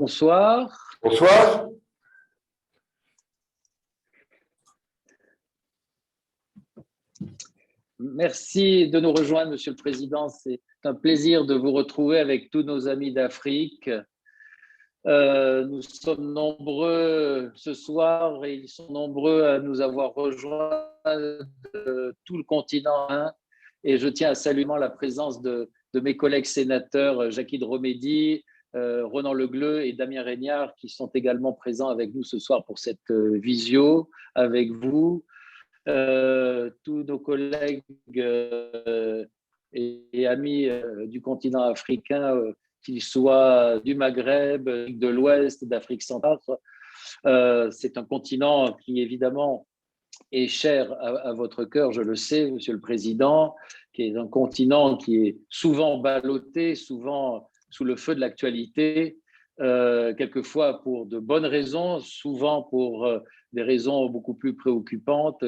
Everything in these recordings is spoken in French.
Bonsoir. Bonsoir. Merci de nous rejoindre, Monsieur le Président. C'est un plaisir de vous retrouver avec tous nos amis d'Afrique. Nous sommes nombreux ce soir et ils sont nombreux à nous avoir rejoints de tout le continent. Et je tiens à saluer la présence de mes collègues sénateurs Jacky Dromédy, Ronan Legleu et Damien Régnard qui sont également présents avec nous ce soir pour cette visio avec vous. Tous nos collègues et amis du continent africain, qu'ils soient du Maghreb, de l'Ouest, d'Afrique centrale. C'est un continent qui, évidemment, est cher à votre cœur, je le sais, Monsieur le Président, qui est un continent qui est souvent ballotté, souvent sous le feu de l'actualité, quelquefois pour de bonnes raisons, souvent pour des raisons beaucoup plus préoccupantes,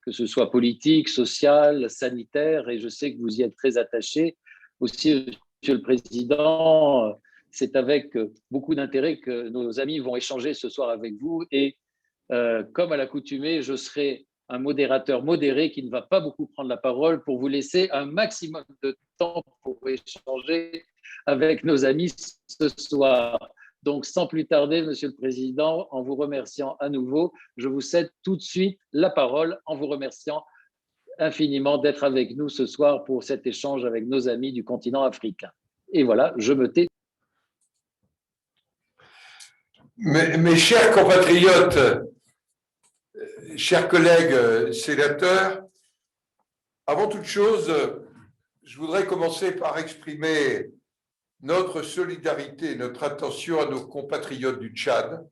que ce soit politique, sociale, sanitaire, et je sais que vous y êtes très attaché. Aussi, Monsieur le Président, c'est avec beaucoup d'intérêt que nos amis vont échanger ce soir avec vous, et comme à l'accoutumée, je serai un modérateur modéré qui ne va pas beaucoup prendre la parole pour vous laisser un maximum de temps pour échanger avec nos amis ce soir. Donc, sans plus tarder, Monsieur le Président, en vous remerciant à nouveau, je vous cède tout de suite la parole en vous remerciant infiniment d'être avec nous ce soir pour cet échange avec nos amis du continent africain. Et voilà, je me tais. Mes chers compatriotes, chers collègues sénateurs, avant toute chose, je voudrais commencer par exprimer notre solidarité, notre attention à nos compatriotes du Tchad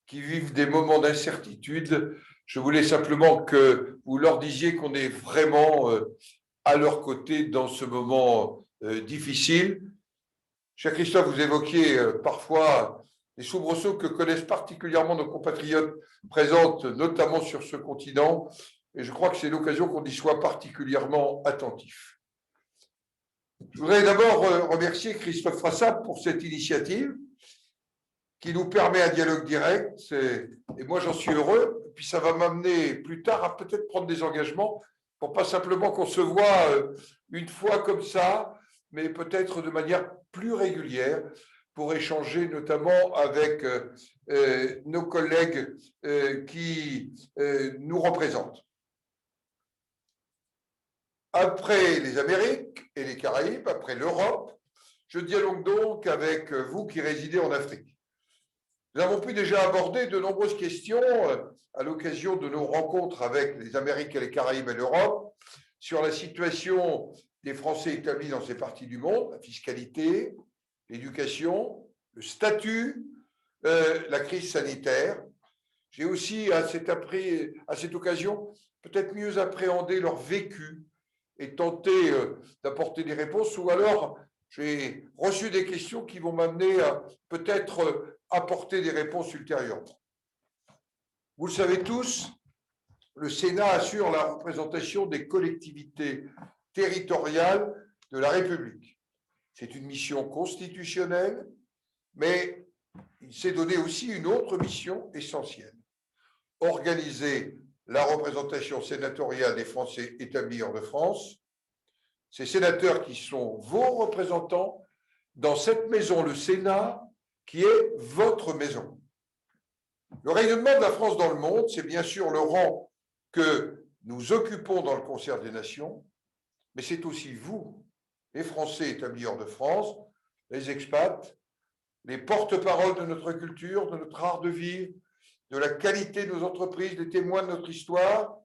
qui vivent des moments d'incertitude. Je voulais simplement que vous leur disiez qu'on est vraiment à leur côté dans ce moment difficile. Cher Christophe, vous évoquiez parfois les soubresauts que connaissent particulièrement nos compatriotes présentes, notamment sur ce continent, et je crois que c'est l'occasion qu'on y soit particulièrement attentif. Je voudrais d'abord remercier Christophe Frassat pour cette initiative qui nous permet un dialogue direct, et moi j'en suis heureux, et puis ça va m'amener plus tard à peut-être prendre des engagements pour pas simplement qu'on se voit une fois comme ça, mais peut-être de manière plus régulière pour échanger notamment avec nos collègues qui nous représentent. Après les Amériques et les Caraïbes, après l'Europe, je dialogue donc avec vous qui résidez en Afrique. Nous avons pu déjà aborder de nombreuses questions à l'occasion de nos rencontres avec les Amériques et les Caraïbes et l'Europe sur la situation des Français établis dans ces parties du monde, la fiscalité, l'éducation, le statut, la crise sanitaire. J'ai aussi, à cette occasion, peut-être mieux appréhendé leur vécu et tenté d'apporter des réponses, ou alors j'ai reçu des questions qui vont m'amener à peut-être apporter des réponses ultérieurement. Vous le savez tous, le Sénat assure la représentation des collectivités territoriales de la République. C'est une mission constitutionnelle, mais il s'est donné aussi une autre mission essentielle: organiser la représentation sénatoriale des Français établis hors de France. Ces sénateurs qui sont vos représentants dans cette maison, le Sénat, qui est votre maison. Le rayonnement de la France dans le monde, c'est bien sûr le rang que nous occupons dans le concert des nations, mais c'est aussi vous, les Français établis hors de France, les expats, les porte-paroles de notre culture, de notre art de vivre, de la qualité de nos entreprises, les témoins de notre histoire,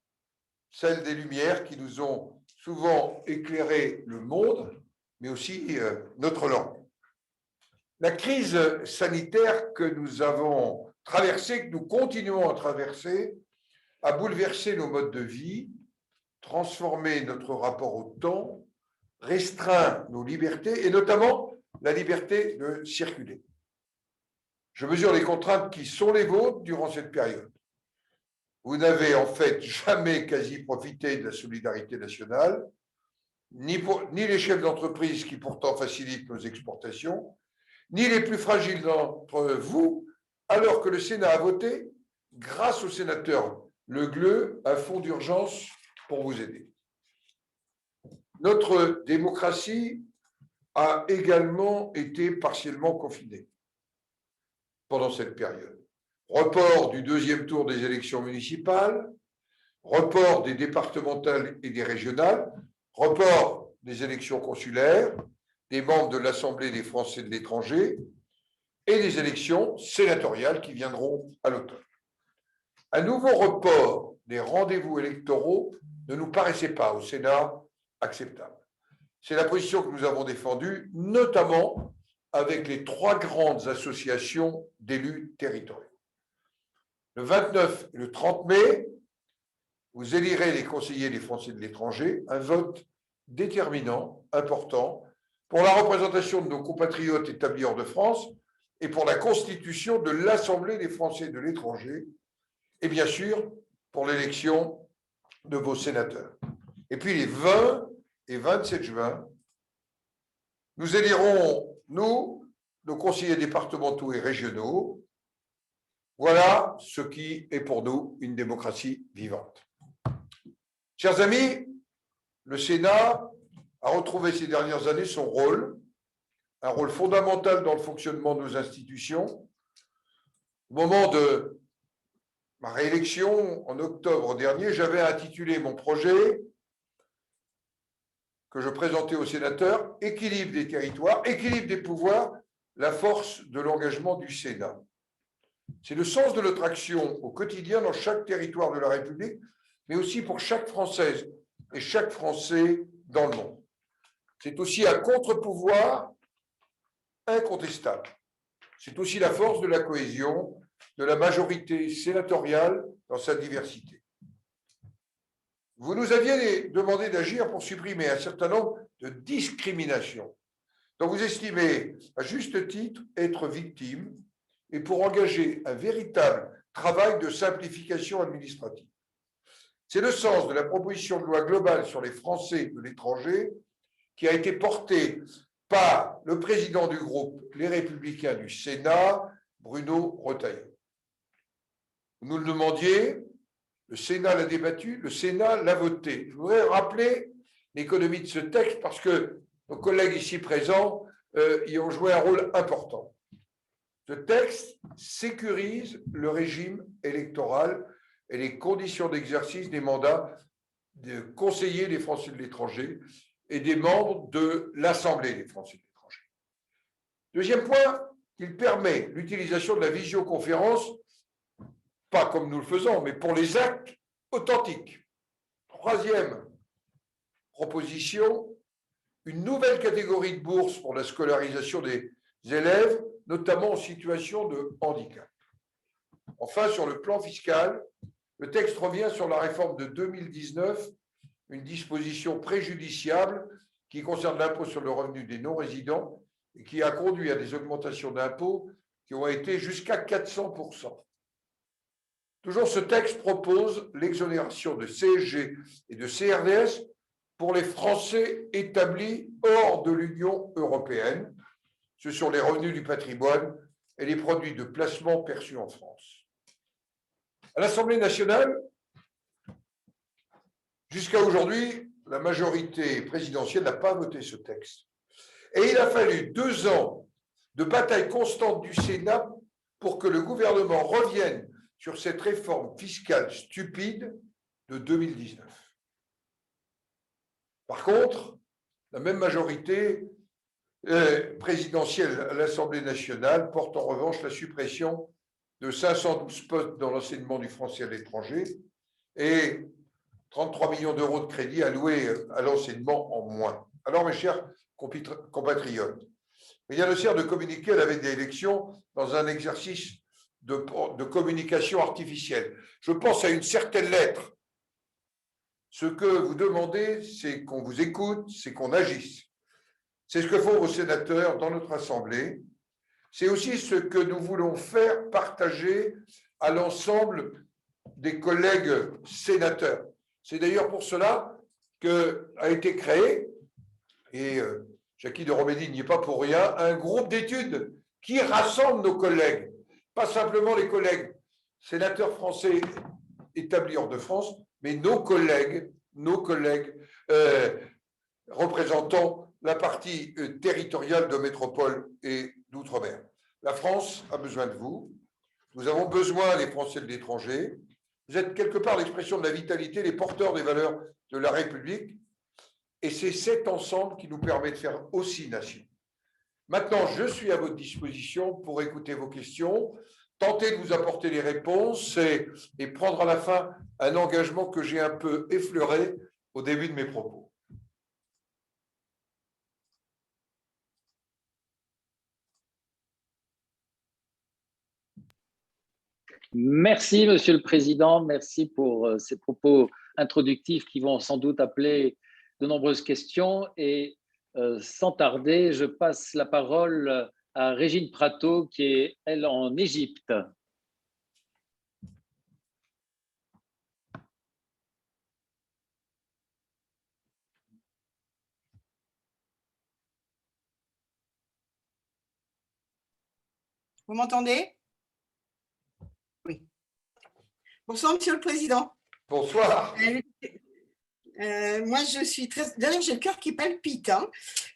celle des Lumières qui nous ont souvent éclairé le monde, mais aussi notre langue. La crise sanitaire que nous avons traversée, que nous continuons à traverser, a bouleversé nos modes de vie, transformé notre rapport au temps, restreint nos libertés, et notamment la liberté de circuler. Je mesure les contraintes qui sont les vôtres durant cette période. Vous n'avez en fait jamais quasi profité de la solidarité nationale, ni les chefs d'entreprise qui pourtant facilitent nos exportations, ni les plus fragiles d'entre vous, alors que le Sénat a voté, grâce au sénateur Le Gleu, un fonds d'urgence pour vous aider. Notre démocratie a également été partiellement confinée pendant cette période. Report du deuxième tour des élections municipales, report des départementales et des régionales, report des élections consulaires, des membres de l'Assemblée des Français de l'étranger et des élections sénatoriales qui viendront à l'automne. Un nouveau report des rendez-vous électoraux ne nous paraissait pas au Sénat acceptable. C'est la position que nous avons défendue, notamment avec les 3 grandes associations d'élus territoriaux. Le 29 et le 30 mai, vous élirez les conseillers des Français de l'étranger, un vote déterminant, important, pour la représentation de nos compatriotes établis hors de France et pour la constitution de l'Assemblée des Français de l'étranger, et bien sûr pour l'élection de vos sénateurs. Et puis les 20 et 27 juin, nous élirons, nous, nos conseillers départementaux et régionaux. Voilà ce qui est pour nous une démocratie vivante. Chers amis, le Sénat a retrouvé ces dernières années son rôle, un rôle fondamental dans le fonctionnement de nos institutions. Au moment de ma réélection en octobre dernier, j'avais intitulé mon projet que je présentais aux sénateurs « Équilibre des territoires, équilibre des pouvoirs, la force de l'engagement du Sénat ». C'est le sens de notre action au quotidien dans chaque territoire de la République, mais aussi pour chaque Française et chaque Français dans le monde. C'est aussi un contre-pouvoir incontestable. C'est aussi la force de la cohésion de la majorité sénatoriale dans sa diversité. Vous nous aviez demandé d'agir pour supprimer un certain nombre de discriminations dont vous estimez, à juste titre, être victime et pour engager un véritable travail de simplification administrative. C'est le sens de la proposition de loi globale sur les Français de l'étranger qui a été portée par le président du groupe Les Républicains du Sénat, Bruno Retailleau. Vous nous le demandiez, le Sénat l'a débattu, le Sénat l'a voté. Je voudrais rappeler l'économie de ce texte parce que nos collègues ici présents y ont joué un rôle important. Ce texte sécurise le régime électoral et les conditions d'exercice des mandats de conseillers des Français de l'étranger et des membres de l'Assemblée des Français de l'étranger. Deuxième point, il permet l'utilisation de la visioconférence, pas comme nous le faisons, mais pour les actes authentiques. Troisième proposition, une nouvelle catégorie de bourse pour la scolarisation des élèves, notamment en situation de handicap. Enfin, sur le plan fiscal, le texte revient sur la réforme de 2019, une disposition préjudiciable qui concerne l'impôt sur le revenu des non-résidents et qui a conduit à des augmentations d'impôts qui ont été jusqu'à 400%. Toujours, ce texte propose l'exonération de CSG et de CRDS pour les Français établis hors de l'Union européenne. Ce sont les revenus du patrimoine et les produits de placement perçus en France. À l'Assemblée nationale, jusqu'à aujourd'hui, la majorité présidentielle n'a pas voté ce texte. Et il a fallu 2 ans de bataille constante du Sénat pour que le gouvernement revienne sur cette réforme fiscale stupide de 2019. Par contre, la même majorité présidentielle à l'Assemblée nationale porte en revanche la suppression de 512 postes dans l'enseignement du français à l'étranger et 33 millions d'euros de crédits alloués à l'enseignement en moins. Alors, mes chers compatriotes, rien ne sert de communiquer à la veille des élections dans un exercice de communication artificielle. Je pense à une certaine lettre. Ce que vous demandez, c'est qu'on vous écoute, c'est qu'on agisse. C'est ce que font vos sénateurs dans notre Assemblée. C'est aussi ce que nous voulons faire partager à l'ensemble des collègues sénateurs. C'est d'ailleurs pour cela qu'a été créé, et Jackie de Romédy n'y est pas pour rien, un groupe d'études qui rassemble nos collègues, pas simplement les collègues sénateurs français établis hors de France, mais nos collègues représentant la partie territoriale de métropole et d'outre-mer. La France a besoin de vous. Nous avons besoin des Français de l'étranger. Vous êtes quelque part l'expression de la vitalité, les porteurs des valeurs de la République. Et c'est cet ensemble qui nous permet de faire aussi nation. Maintenant, je suis à votre disposition pour écouter vos questions, tenter de vous apporter les réponses et prendre à la fin un engagement que j'ai un peu effleuré au début de mes propos. Merci, Monsieur le Président. Merci pour ces propos introductifs qui vont sans doute appeler de nombreuses questions. Et sans tarder, je passe la parole à Régine Prato, qui est, elle, en Égypte. Vous m'entendez? Oui. Bonsoir, Monsieur le Président. Bonsoir. Moi, je suis très… D'ailleurs, j'ai le cœur qui palpite. Hein.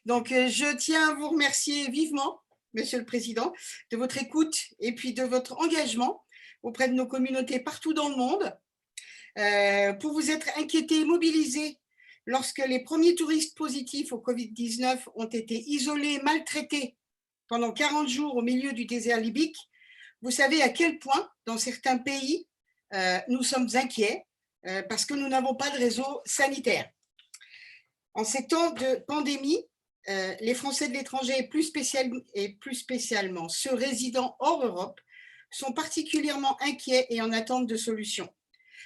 Donc, je tiens à vous remercier vivement, Monsieur le Président, de votre écoute et puis de votre engagement auprès de nos communautés partout dans le monde pour vous être inquiétés et mobilisés lorsque les premiers touristes positifs au Covid-19 ont été isolés, maltraités pendant 40 jours au milieu du désert libyque. Vous savez à quel point, dans certains pays, nous sommes inquiets parce que nous n'avons pas de réseau sanitaire. En ces temps de pandémie, les Français de l'étranger et plus spécialement ceux résidant hors Europe sont particulièrement inquiets et en attente de solutions.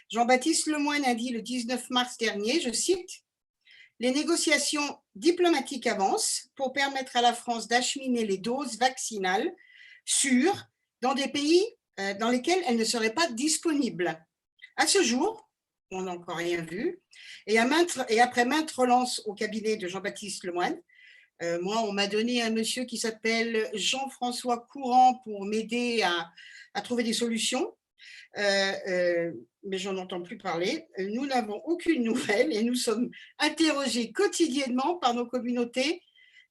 Jean-Baptiste Lemoyne a dit le 19 mars dernier, je cite, « Les négociations diplomatiques avancent pour permettre à la France d'acheminer les doses vaccinales sûres dans des pays dans lesquels elles ne seraient pas disponibles. » À ce jour, on n'a encore rien vu. Et après maintes relances au cabinet de Jean-Baptiste Lemoyne, moi, on m'a donné un monsieur qui s'appelle Jean-François Courant pour m'aider à trouver des solutions. Mais j'en entends plus parler. Nous n'avons aucune nouvelle et nous sommes interrogés quotidiennement par nos communautés,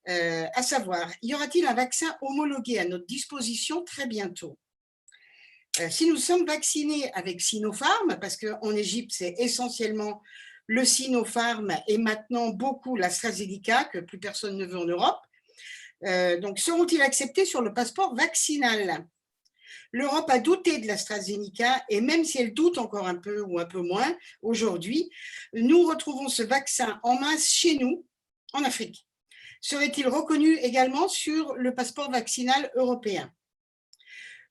à savoir, y aura-t-il un vaccin homologué à notre disposition très bientôt? Si nous sommes vaccinés avec Sinopharm, parce qu'en Égypte, c'est essentiellement le Sinopharm et maintenant beaucoup l'AstraZeneca, que plus personne ne veut en Europe, donc seront-ils acceptés sur le passeport vaccinal? L'Europe a douté de l'AstraZeneca et même si elle doute encore un peu ou un peu moins aujourd'hui, nous retrouvons ce vaccin en masse chez nous, en Afrique. Serait-il reconnu également sur le passeport vaccinal européen?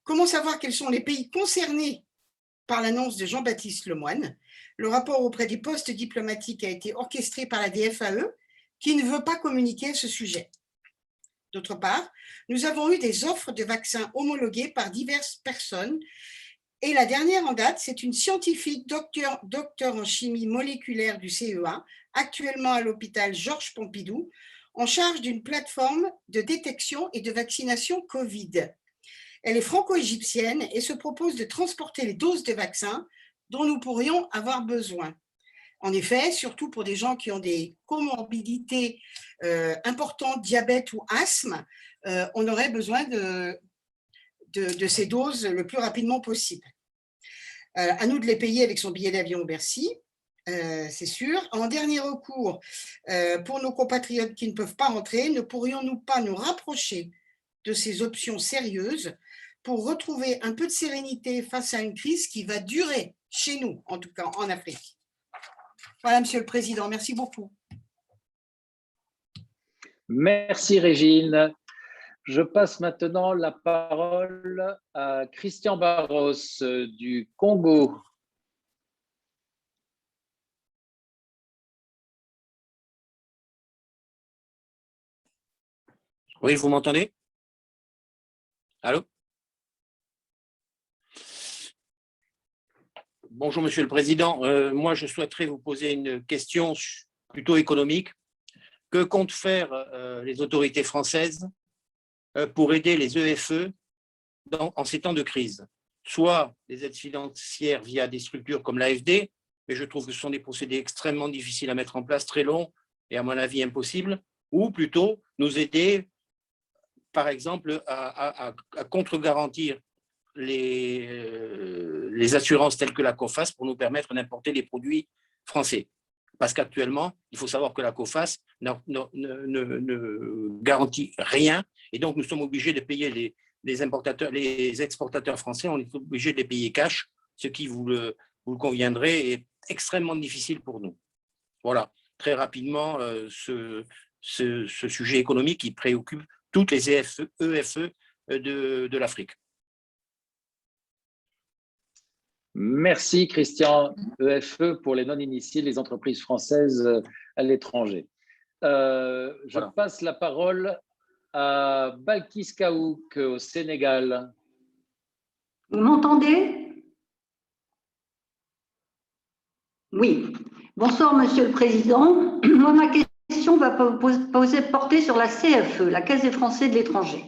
Comment savoir quels sont les pays concernés par l'annonce de Jean-Baptiste Lemoyne? Le rapport auprès des postes diplomatiques a été orchestré par la DFAE, qui ne veut pas communiquer à ce sujet. D'autre part, nous avons eu des offres de vaccins homologués par diverses personnes et la dernière en date, c'est une scientifique docteur en chimie moléculaire du CEA, actuellement à l'hôpital Georges Pompidou, en charge d'une plateforme de détection et de vaccination Covid. Elle est franco-égyptienne et se propose de transporter les doses de vaccins dont nous pourrions avoir besoin. En effet, surtout pour des gens qui ont des comorbidités importantes, diabète ou asthme, on aurait besoin de ces doses le plus rapidement possible. À nous de les payer avec son billet d'avion au Bercy, c'est sûr. En dernier recours, pour nos compatriotes qui ne peuvent pas rentrer, ne pourrions-nous pas nous rapprocher de ces options sérieuses pour retrouver un peu de sérénité face à une crise qui va durer chez nous, en tout cas en Afrique? Voilà, Monsieur le Président, merci beaucoup. Merci Régine. Je passe maintenant la parole à Christian Barros du Congo. Oui, vous m'entendez? Allô? Bonjour, Monsieur le Président. Moi, je souhaiterais vous poser une question plutôt économique. Que comptent faire les autorités françaises pour aider les EFE en ces temps de crise? Soit des aides financières via des structures comme l'AFD, mais je trouve que ce sont des procédés extrêmement difficiles à mettre en place, très longs et à mon avis impossibles, ou plutôt nous aider, par exemple, à contre-garantir les assurances telles que la COFAS pour nous permettre d'importer des produits français. Parce qu'actuellement, il faut savoir que la COFAS ne garantit rien, et donc nous sommes obligés de payer les exportateurs français, on est obligé de les payer cash, ce qui, vous le conviendrez, est extrêmement difficile pour nous. Voilà, très rapidement, ce sujet économique qui préoccupe toutes les EFE de l'Afrique. Merci Christian. EFE pour les non-initiés, les entreprises françaises à l'étranger. Je passe la parole à Balkis Kaouk au Sénégal. Vous m'entendez? Oui. Bonsoir, Monsieur le Président. Moi, ma question va porter sur la CFE, la Caisse des Français de l'étranger.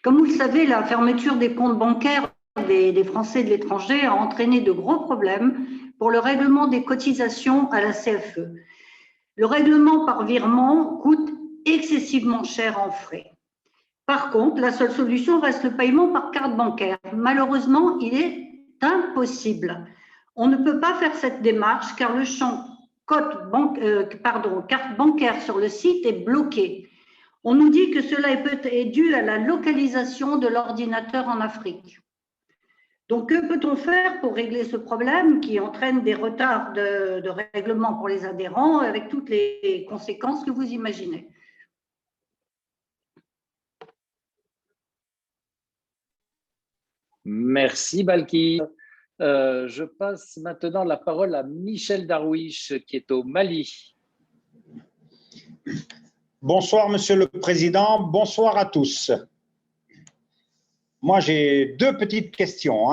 Comme vous le savez, la fermeture des comptes bancaires des Français de l'étranger a entraîné de gros problèmes pour le règlement des cotisations à la CFE. Le règlement par virement coûte excessivement cher en frais. Par contre, la seule solution reste le paiement par carte bancaire. Malheureusement, il est impossible. On ne peut pas faire cette démarche car le champ carte bancaire sur le site est bloqué. On nous dit que cela est dû à la localisation de l'ordinateur en Afrique. Donc, que peut-on faire pour régler ce problème qui entraîne des retards de règlement pour les adhérents avec toutes les conséquences que vous imaginez? Merci Balkis. Je passe maintenant la parole à Michel Darwish qui est au Mali. Bonsoir Monsieur le Président, bonsoir à tous. Moi, j'ai deux petites questions.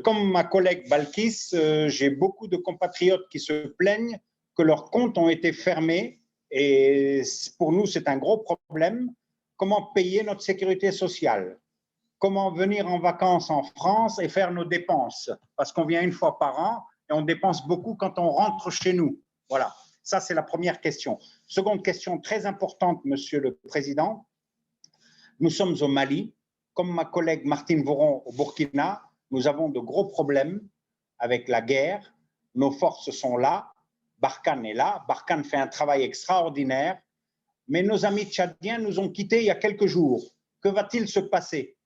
Comme ma collègue Balkis, j'ai beaucoup de compatriotes qui se plaignent que leurs comptes ont été fermés et pour nous, c'est un gros problème. Comment payer notre sécurité sociale? Comment venir en vacances en France et faire nos dépenses? Parce qu'on vient une fois par an et on dépense beaucoup quand on rentre chez nous. Voilà, ça c'est la première question. Seconde question très importante, Monsieur le Président. Nous sommes au Mali. Comme ma collègue Martine Voron au Burkina, nous avons de gros problèmes avec la guerre. Nos forces sont là. Barkhane est là. Barkhane fait un travail extraordinaire. Mais nos amis tchadiens nous ont quittés il y a quelques jours. Que va-t-il se passer?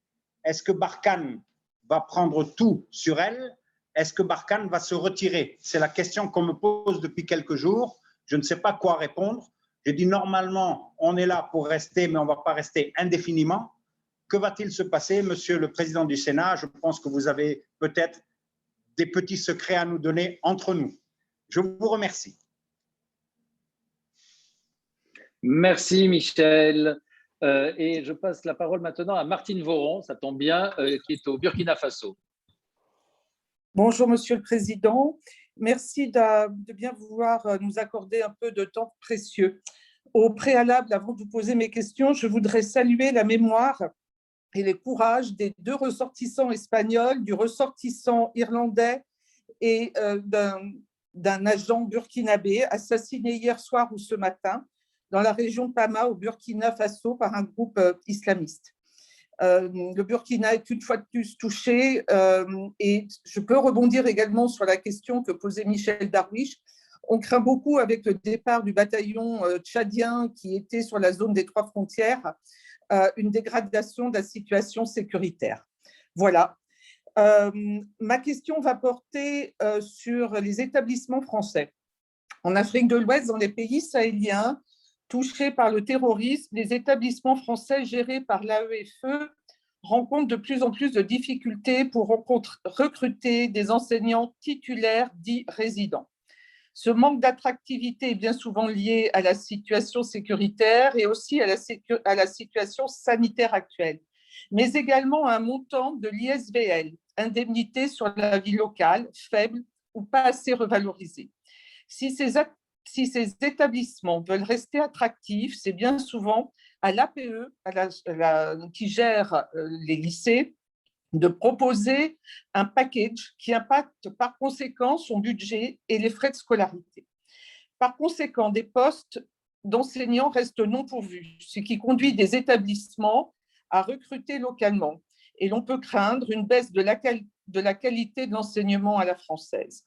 Est-ce que Barkhane va prendre tout sur elle? Est-ce que Barkhane va se retirer? C'est la question qu'on me pose depuis quelques jours. Je ne sais pas quoi répondre. Je dis normalement, on est là pour rester, mais on ne va pas rester indéfiniment. Que va-t-il se passer, Monsieur le Président du Sénat? Je pense que vous avez peut-être des petits secrets à nous donner entre nous. Je vous remercie. Merci Michel. Et je passe la parole maintenant à Martine Voron, ça tombe bien, qui est au Burkina Faso. Bonjour Monsieur le Président. Merci de bien vouloir nous accorder un peu de temps précieux. Au préalable, avant de vous poser mes questions, je voudrais saluer la mémoire et le courage des deux ressortissants espagnols, du ressortissant irlandais et d'un agent burkinabé assassiné hier soir ou ce matin dans la région de Pama au Burkina Faso par un groupe islamiste. Le Burkina est une fois de plus touché et je peux rebondir également sur la question que posait Michel Darwish. On craint beaucoup avec le départ du bataillon tchadien qui était sur la zone des trois frontières une dégradation de la situation sécuritaire. Voilà. Ma question va porter sur les établissements français. En Afrique de l'Ouest, dans les pays sahéliens touchés par le terrorisme, les établissements français gérés par l'AEFE rencontrent de plus en plus de difficultés pour recruter des enseignants titulaires dits résidents. Ce manque d'attractivité est bien souvent lié à la situation sécuritaire et aussi à la situation sanitaire actuelle, mais également à un montant de l'ISVL, indemnité sur la vie locale, faible ou pas assez revalorisée. Si ces Si ces établissements veulent rester attractifs, c'est bien souvent à l'APE, qui gère les lycées, de proposer un package qui impacte par conséquent son budget et les frais de scolarité. Par conséquent, des postes d'enseignants restent non pourvus, ce qui conduit des établissements à recruter localement. Et l'on peut craindre une baisse de la qualité de l'enseignement à la française.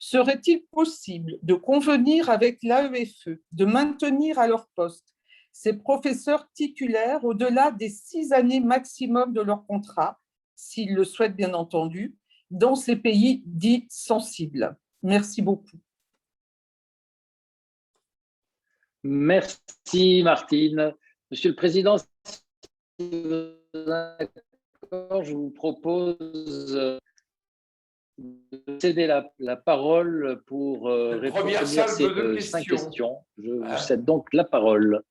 Serait-il possible de convenir avec l'AEFE de maintenir à leur poste ces professeurs titulaires au-delà des 6 années maximum de leur contrat, s'ils le souhaitent bien entendu, dans ces pays dits sensibles? Merci beaucoup. Merci Martine. Monsieur le Président, si vous êtes d'accord, je vous propose de céder la parole pour répondre à ces 5 questions. Je vous cède donc la parole.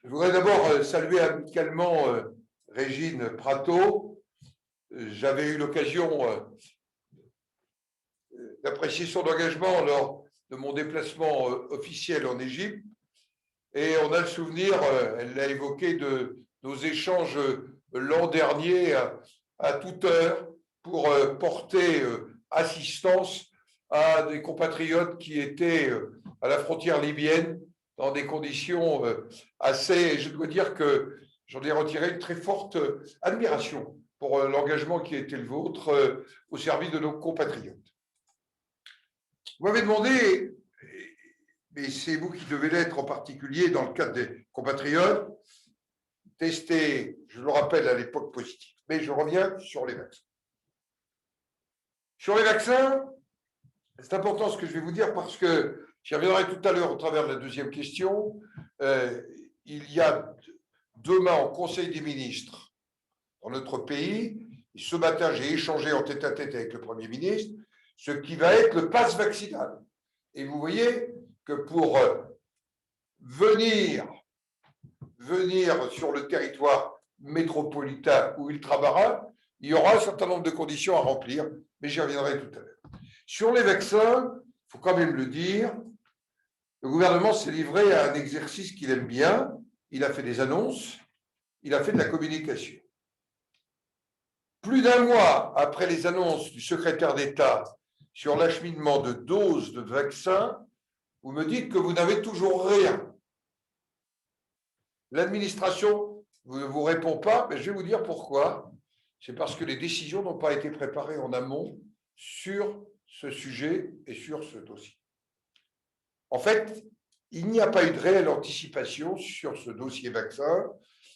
Je voudrais d'abord saluer amicalement Régine Prato. J'avais eu l'occasion d'apprécier son engagement lors de mon déplacement officiel en Égypte. Et on a le souvenir, elle l'a évoqué, de nos échanges l'an dernier à toute heure pour porter assistance à des compatriotes qui étaient à la frontière libyenne dans des conditions assez… Je dois dire que j'en ai retiré une très forte admiration pour l'engagement qui a été le vôtre au service de nos compatriotes. Vous m'avez demandé, mais c'est vous qui devez l'être en particulier dans le cadre des compatriotes, tester, je le rappelle, à l'époque positive. Mais je reviens sur les vaccins. Sur les vaccins, c'est important ce que je vais vous dire parce que j'y reviendrai tout à l'heure au travers de la deuxième question. Il y a demain au Conseil des ministres dans notre pays, et ce matin j'ai échangé en tête-à-tête avec le Premier ministre, ce qui va être le pass vaccinal. Et vous voyez que pour venir sur le territoire métropolitain ou ultramarin, il y aura un certain nombre de conditions à remplir, mais j'y reviendrai tout à l'heure. Sur les vaccins, il faut quand même le dire, le gouvernement s'est livré à un exercice qu'il aime bien. Il a fait des annonces, il a fait de la communication. Plus d'un mois après les annonces du secrétaire d'État sur l'acheminement de doses de vaccins, vous me dites que vous n'avez toujours rien. L'administration ne vous répond pas, mais je vais vous dire pourquoi. C'est parce que les décisions n'ont pas été préparées en amont sur ce sujet et sur ce dossier. En fait, il n'y a pas eu de réelle anticipation sur ce dossier vaccin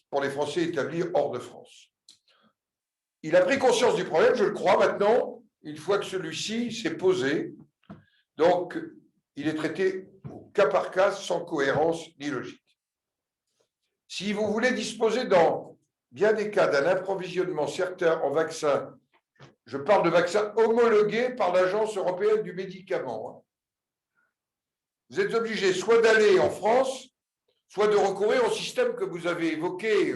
pour les Français établis hors de France. Il a pris conscience du problème, je le crois maintenant, une fois que celui-ci s'est posé. Donc, il est traité au cas par cas, sans cohérence ni logique. Si vous voulez disposer dans bien des cas d'un approvisionnement certain en vaccins, je parle de vaccins homologués par l'Agence européenne du médicament, vous êtes obligé soit d'aller en France, soit de recourir au système que vous avez évoqué,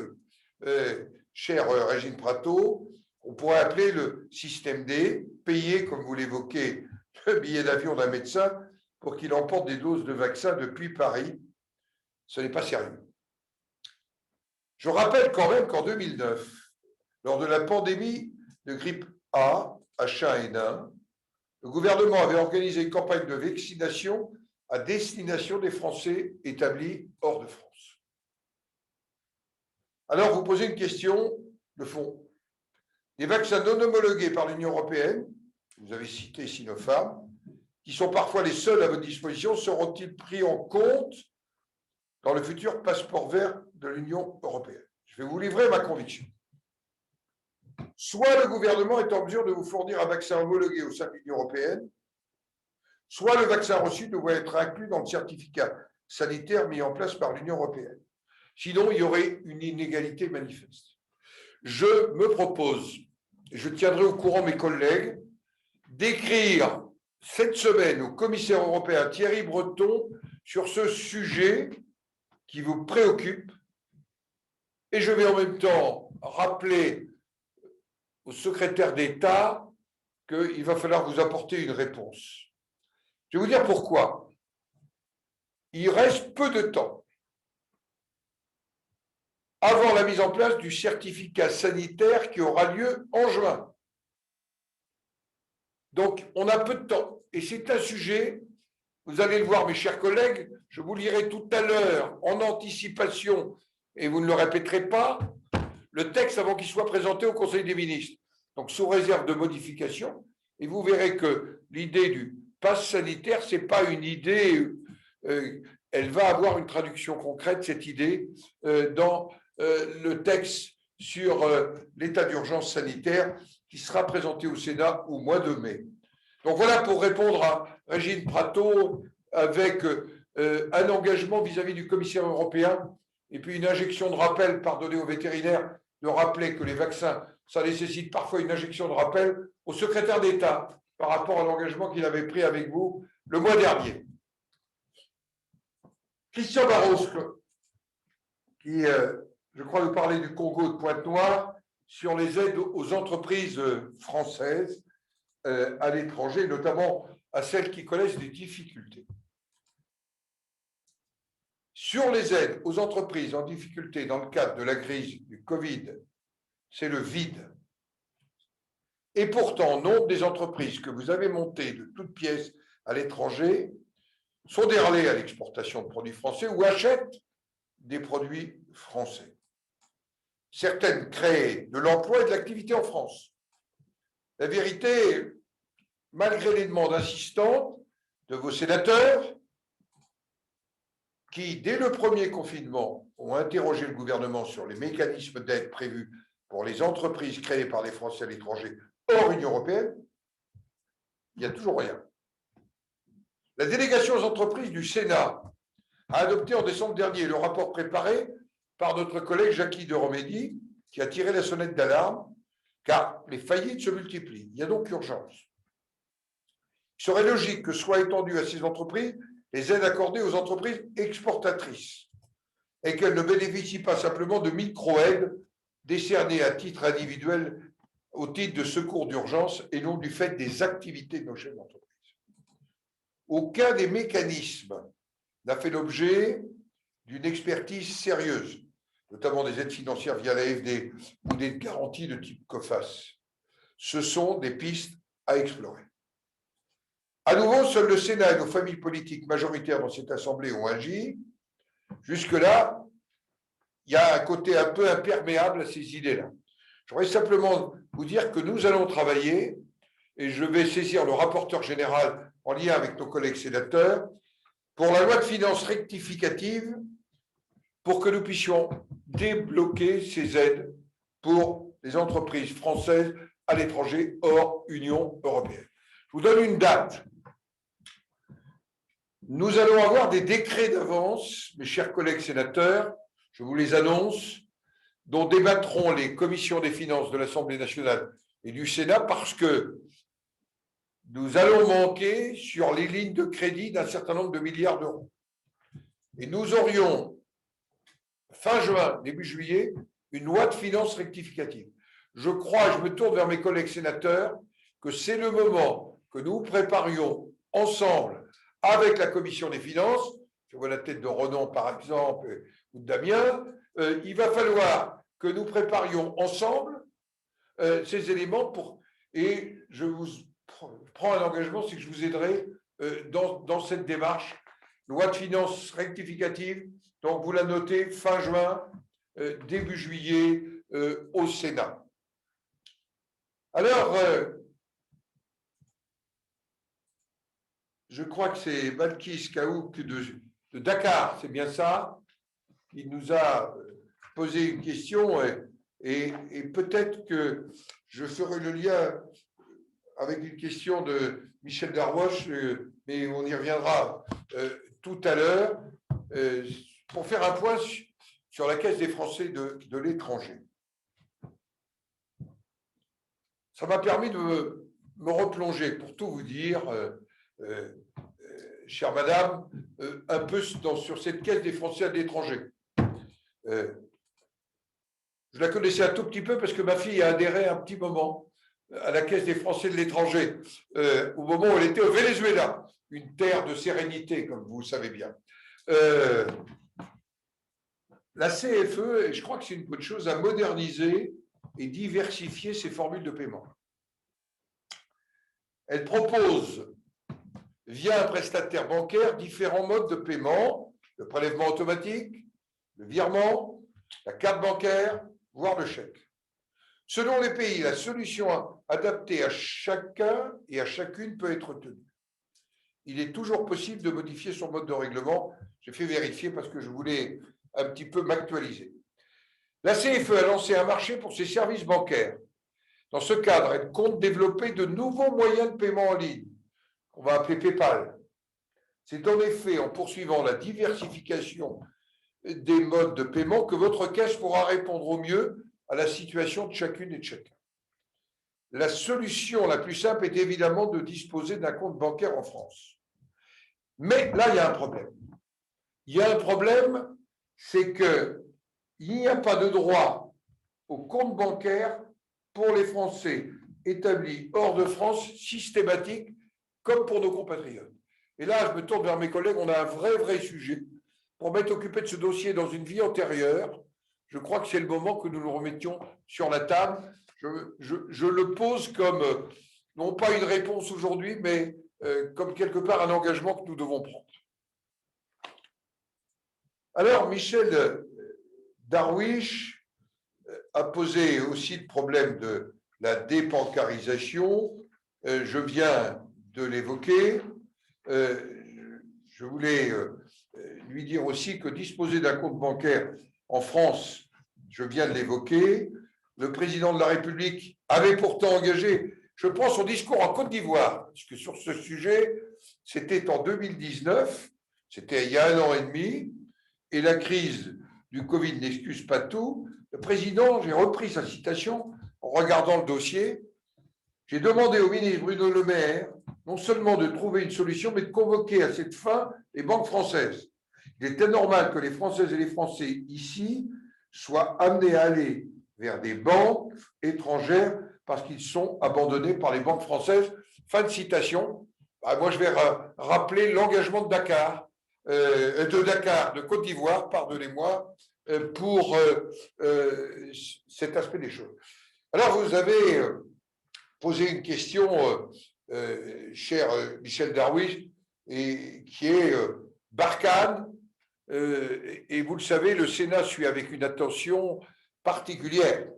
chère Régine Prato, on pourrait appeler le système D, payer, comme vous l'évoquez, le billet d'avion d'un médecin pour qu'il emporte des doses de vaccins depuis Paris. Ce n'est pas sérieux. Je rappelle quand même qu'en 2009, lors de la pandémie de grippe A, H1N1, le gouvernement avait organisé une campagne de vaccination à destination des Français établis hors de France. Alors, vous posez une question de fond. Les vaccins non homologués par l'Union européenne, vous avez cité Sinopharm, qui sont parfois les seuls à votre disposition, seront-ils pris en compte dans le futur passeport vert de l'Union européenne? Je vais vous livrer ma conviction. Soit le gouvernement est en mesure de vous fournir un vaccin homologué au sein de l'Union européenne, soit le vaccin reçu doit être inclus dans le certificat sanitaire mis en place par l'Union européenne. Sinon, il y aurait une inégalité manifeste. Je me propose, et je tiendrai au courant mes collègues, d'écrire cette semaine au commissaire européen Thierry Breton sur ce sujet qui vous préoccupe. Et je vais en même temps rappeler au secrétaire d'État qu'il va falloir vous apporter une réponse. Je vais vous dire pourquoi. Il reste peu de temps avant la mise en place du certificat sanitaire qui aura lieu en juin. Donc, on a peu de temps. Et c'est un sujet, vous allez le voir, mes chers collègues, je vous lirai tout à l'heure en anticipation, et vous ne le répéterez pas, le texte avant qu'il soit présenté au Conseil des ministres. Donc, sous réserve de modification, et vous verrez que l'idée du pass sanitaire, ce n'est pas une idée, elle va avoir une traduction concrète, cette idée, dans le texte sur l'état d'urgence sanitaire qui sera présenté au Sénat au mois de mai. Donc voilà pour répondre à Régine Prato avec un engagement vis-à-vis du commissaire européen et puis une injection de rappel pardonnée aux vétérinaires de rappeler que les vaccins, ça nécessite parfois une injection de rappel au secrétaire d'État par rapport à l'engagement qu'il avait pris avec vous le mois dernier. Christian Barros, qui, je crois, nous parlait du Congo de Pointe-Noire sur les aides aux entreprises françaises à l'étranger, notamment à celles qui connaissent des difficultés. Sur les aides aux entreprises en difficulté dans le cadre de la crise du Covid, c'est le vide. Et pourtant, nombre des entreprises que vous avez montées de toutes pièces à l'étranger sont des relais à l'exportation de produits français ou achètent des produits français. Certaines créent de l'emploi et de l'activité en France. La vérité, malgré les demandes insistantes de vos sénateurs, qui, dès le premier confinement, ont interrogé le gouvernement sur les mécanismes d'aide prévus pour les entreprises créées par les Français à l'étranger hors Union européenne, il n'y a toujours rien. La délégation aux entreprises du Sénat a adopté en décembre dernier le rapport préparé par notre collègue Jacky de Romédy, qui a tiré la sonnette d'alarme, car les faillites se multiplient. Il y a donc urgence. Il serait logique que soient étendues à ces entreprises les aides accordées aux entreprises exportatrices et qu'elles ne bénéficient pas simplement de micro-aides décernées à titre individuel au titre de secours d'urgence et non du fait des activités de nos chefs d'entreprise. Aucun des mécanismes n'a fait l'objet d'une expertise sérieuse, notamment des aides financières via l'AFD ou des garanties de type COFAS. Ce sont des pistes à explorer. À nouveau, seul le Sénat et nos familles politiques majoritaires dans cette Assemblée ont agi. Jusque-là, il y a un côté un peu imperméable à ces idées-là. Je voudrais simplement vous dire que nous allons travailler, et je vais saisir le rapporteur général en lien avec nos collègues sénateurs, pour la loi de finances rectificative, pour que nous puissions débloquer ces aides pour les entreprises françaises à l'étranger hors Union européenne. Je vous donne une date. Nous allons avoir des décrets d'avance, mes chers collègues sénateurs, je vous les annonce, dont débattront les commissions des finances de l'Assemblée nationale et du Sénat, parce que nous allons manquer sur les lignes de crédit d'un certain nombre de milliards d'euros. Et nous aurions, fin juin, début juillet, une loi de finances rectificative. Je crois, je me tourne vers mes collègues sénateurs, que c'est le moment que nous préparions ensemble avec la commission des finances, je vois la tête de Ronan par exemple, ou de Damien, il va falloir que nous préparions ensemble ces éléments et je vous prends un engagement, c'est que je vous aiderai dans cette démarche. Loi de finances rectificative, donc vous la notez, fin juin, début juillet au Sénat. Alors, je crois que c'est Balkis Kaouk de Dakar, c'est bien ça, qui nous a posé une question et peut-être que je ferai le lien avec une question de Michel Darroche, mais on y reviendra tout à l'heure, pour faire un point sur la Caisse des Français de l'étranger. Ça m'a permis de me replonger, pour tout vous dire, chère madame, un peu sur cette Caisse des Français de l'étranger. Je la connaissais un tout petit peu parce que ma fille a adhéré un petit moment à la Caisse des Français de l'étranger, au moment où elle était au Venezuela. une terre de sérénité, comme vous le savez bien. La CFE, et je crois que c'est une bonne chose, a modernisé et diversifié ses formules de paiement. Elle propose, via un prestataire bancaire, différents modes de paiement, le prélèvement automatique, le virement, la carte bancaire, voire le chèque. Selon les pays, la solution adaptée à chacun et à chacune peut être tenue. Il est toujours possible de modifier son mode de règlement. J'ai fait vérifier parce que je voulais un petit peu m'actualiser. La CFE a lancé un marché pour ses services bancaires. Dans ce cadre, elle compte développer de nouveaux moyens de paiement en ligne, qu'on va appeler PayPal. C'est en effet en poursuivant la diversification des modes de paiement que votre caisse pourra répondre au mieux à la situation de chacune et de chacun. La solution la plus simple est évidemment de disposer d'un compte bancaire en France. Mais là, il y a un problème. Il y a un problème, c'est qu'il n'y a pas de droit au compte bancaire pour les Français établis hors de France, systématique, comme pour nos compatriotes. Et là, je me tourne vers mes collègues, on a un vrai sujet pour m'être occupé de ce dossier dans une vie antérieure. Je crois que c'est le moment que nous le remettions sur la table. Je le pose comme, non pas une réponse aujourd'hui, mais comme quelque part un engagement que nous devons prendre. Alors, Michel Darwish a posé aussi le problème de la débancarisation. Je viens de l'évoquer. Je voulais lui dire aussi que disposer d'un compte bancaire en France, je viens de l'évoquer. Le président de la République avait pourtant engagé, je prends son discours en Côte d'Ivoire, puisque sur ce sujet, c'était en 2019, c'était il y a 1 an et demi, et la crise du Covid n'excuse pas tout. Le président, j'ai repris sa citation en regardant le dossier, j'ai demandé au ministre Bruno Le Maire non seulement de trouver une solution, mais de convoquer à cette fin les banques françaises. Il était normal que les Françaises et les Français ici soient amenés à aller vers des banques étrangères parce qu'ils sont abandonnés par les banques françaises. Fin de citation. Moi, je vais rappeler l'engagement de Dakar, de Côte d'Ivoire, pardonnez-moi, pour cet aspect des choses. Alors, vous avez posé une question, cher Michel Darwish, et qui est Barkhane. Et vous le savez, le Sénat suit avec une attention particulière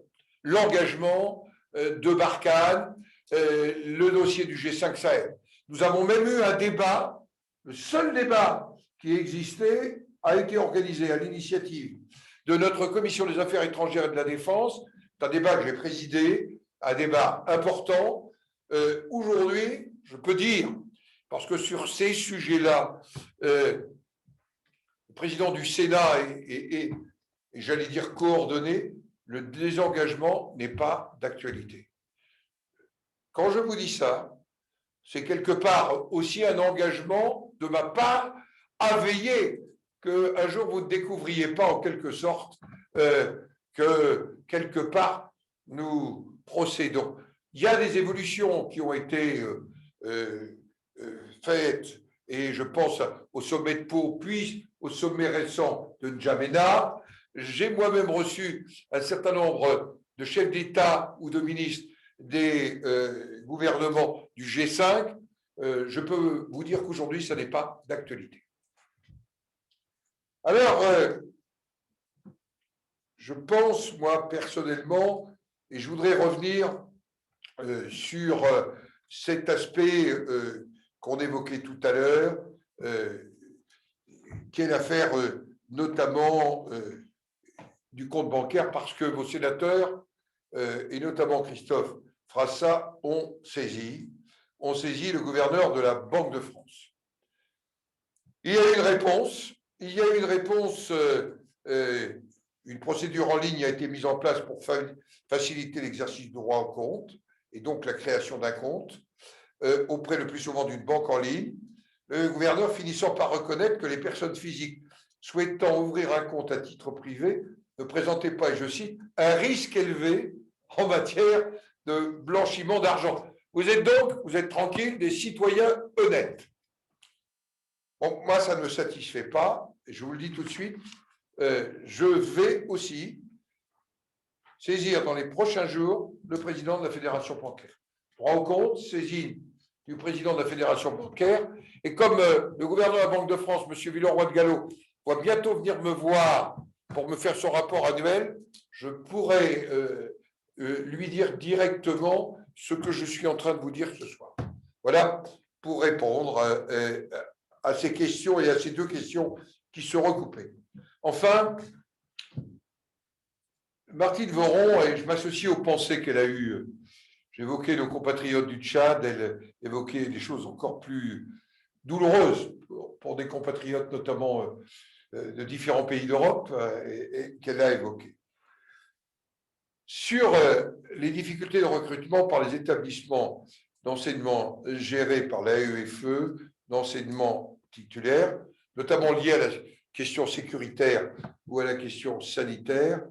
l'engagement de Barkhane, le dossier du G5 Sahel. Nous avons même eu un débat, le seul débat qui existait a été organisé à l'initiative de notre commission des affaires étrangères et de la défense. C'est un débat que j'ai présidé, un débat important. Aujourd'hui, je peux dire, parce que sur ces sujets-là, le président du Sénat est j'allais dire coordonné, le désengagement n'est pas d'actualité. Quand je vous dis ça, c'est quelque part aussi un engagement de ma part à veiller qu'un jour vous ne découvriez pas en quelque sorte que quelque part nous procédons. Il y a des évolutions qui ont été faites, et je pense au sommet de Pau, puis au sommet récent de N'Djamena. J'ai moi-même reçu un certain nombre de chefs d'État ou de ministres des gouvernements du G5. Je peux vous dire qu'aujourd'hui, ça n'est pas d'actualité. Alors, je pense, moi, personnellement, et je voudrais revenir sur cet aspect qu'on évoquait tout à l'heure, qui est l'affaire notamment du compte bancaire, parce que vos sénateurs, et notamment Christophe Frassa, ont saisi le gouverneur de la Banque de France. Il y a une réponse, une procédure en ligne a été mise en place pour faciliter l'exercice du droit au compte, et donc la création d'un compte, auprès le plus souvent d'une banque en ligne, le gouverneur finissant par reconnaître que les personnes physiques souhaitant ouvrir un compte à titre privé ne présentaient pas, et je cite, un risque élevé en matière de blanchiment d'argent. Vous êtes tranquille, des citoyens honnêtes. Bon, moi, ça ne me satisfait pas, et je vous le dis tout de suite, je vais aussi saisir dans les prochains jours le président de la Fédération bancaire. Droit au compte, saisine du président de la Fédération bancaire, et comme le gouverneur de la Banque de France, M. Villeroy de Galhau, va bientôt venir me voir pour me faire son rapport annuel, je pourrai lui dire directement ce que je suis en train de vous dire ce soir. Voilà pour répondre à ces questions et à ces deux questions qui se recoupaient. Enfin, Martine Voron, et je m'associe aux pensées qu'elle a eues, j'évoquais nos compatriotes du Tchad, elle évoquait des choses encore plus douloureuses pour des compatriotes notamment de différents pays d'Europe et qu'elle a évoquées. Sur les difficultés de recrutement par les établissements d'enseignement gérés par l'AEFE, d'enseignement titulaire, notamment liés à la question sécuritaire ou à la question sanitaire,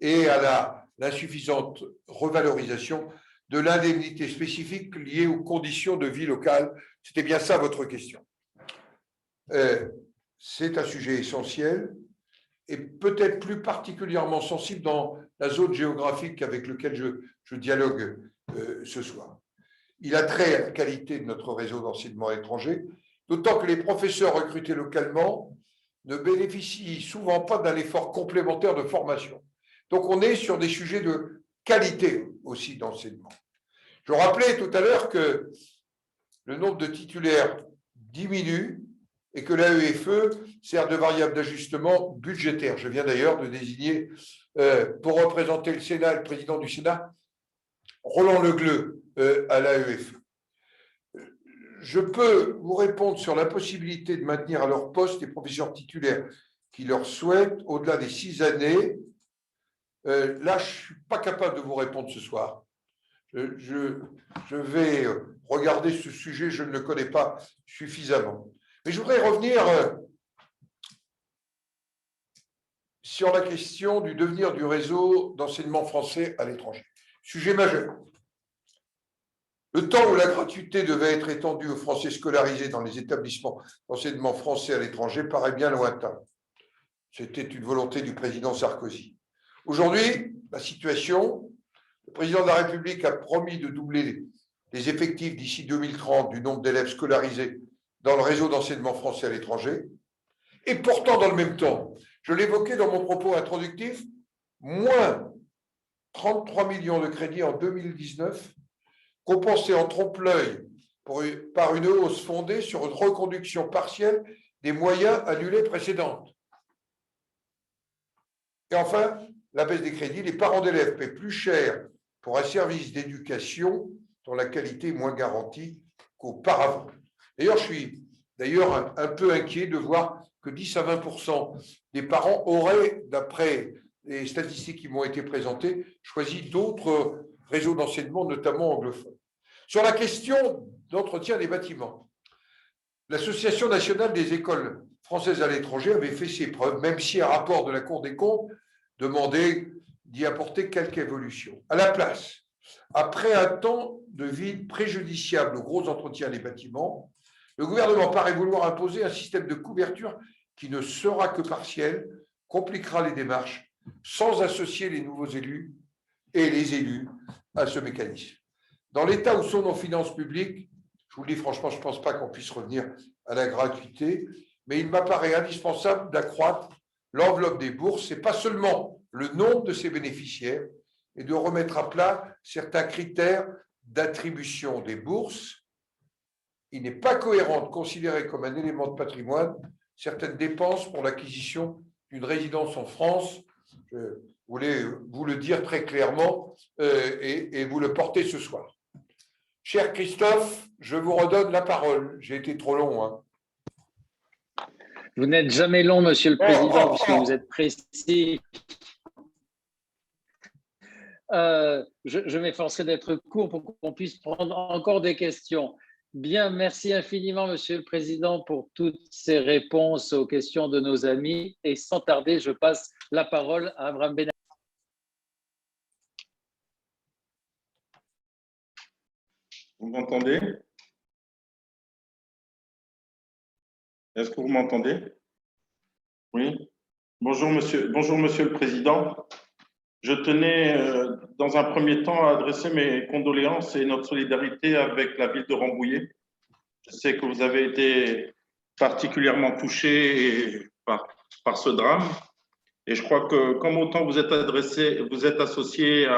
et à l'insuffisante revalorisation de l'indemnité spécifique liée aux conditions de vie locales. C'était bien ça votre question. C'est un sujet essentiel et peut-être plus particulièrement sensible dans la zone géographique avec laquelle je dialogue ce soir. Il a trait à la qualité de notre réseau d'enseignement à l'étranger, d'autant que les professeurs recrutés localement ne bénéficient souvent pas d'un effort complémentaire de formation. Donc, on est sur des sujets de qualité aussi d'enseignement. Je rappelais tout à l'heure que le nombre de titulaires diminue et que l'AEFE sert de variable d'ajustement budgétaire. Je viens d'ailleurs de désigner pour représenter le Sénat, le président du Sénat, Roland Legleu à l'AEFE. Je peux vous répondre sur l'impossibilité de maintenir à leur poste les professeurs titulaires qui leur souhaitent au-delà des 6 années. Là, je ne suis pas capable de vous répondre ce soir. Je vais regarder ce sujet, je ne le connais pas suffisamment. Mais je voudrais revenir sur la question du devenir du réseau d'enseignement français à l'étranger. Sujet majeur. Le temps où la gratuité devait être étendue aux Français scolarisés dans les établissements d'enseignement français à l'étranger paraît bien lointain. C'était une volonté du président Sarkozy. Aujourd'hui, la situation, le président de la République a promis de doubler les effectifs d'ici 2030 du nombre d'élèves scolarisés dans le réseau d'enseignement français à l'étranger. Et pourtant, dans le même temps, je l'évoquais dans mon propos introductif, moins 33 millions de crédits en 2019, compensés en trompe-l'œil par une hausse fondée sur une reconduction partielle des moyens annulés précédentes. Et enfin, la baisse des crédits, les parents d'élèves paient plus cher pour un service d'éducation dont la qualité est moins garantie qu'auparavant. D'ailleurs, je suis un peu inquiet de voir que 10 à 20% des parents auraient, d'après les statistiques qui m'ont été présentées, choisi d'autres réseaux d'enseignement, notamment anglophones. Sur la question d'entretien des bâtiments, l'Association nationale des écoles françaises à l'étranger avait fait ses preuves, même si un rapport de la Cour des comptes demandait d'y apporter quelques évolutions. À la place, après un temps de vide préjudiciable aux gros entretiens des bâtiments, le gouvernement paraît vouloir imposer un système de couverture qui ne sera que partiel, compliquera les démarches, sans associer les nouveaux élus et les élus à ce mécanisme. Dans l'état où sont nos finances publiques, je vous le dis franchement, je ne pense pas qu'on puisse revenir à la gratuité, mais il m'apparaît indispensable d'accroître l'enveloppe des bourses, et pas seulement le nombre de ses bénéficiaires, et de remettre à plat certains critères d'attribution des bourses. Il n'est pas cohérent de considérer comme un élément de patrimoine certaines dépenses pour l'acquisition d'une résidence en France. Je voulais vous le dire très clairement et vous le porter ce soir. Cher Christophe, je vous redonne la parole. J'ai été trop long. Hein. Vous n'êtes jamais long, Monsieur le Président, puisque vous êtes précis. Je m'efforcerai d'être court pour qu'on puisse prendre encore des questions. Bien, merci infiniment, Monsieur le Président, pour toutes ces réponses aux questions de nos amis. Et sans tarder, je passe la parole à Abraham Benaïm. Vous m'entendez? Est-ce que vous m'entendez? Oui. Bonjour, monsieur le Président. Je tenais, dans un premier temps, à adresser mes condoléances et notre solidarité avec la ville de Rambouillet. Je sais que vous avez été particulièrement touché par ce drame. Et je crois que, comme autant vous êtes associé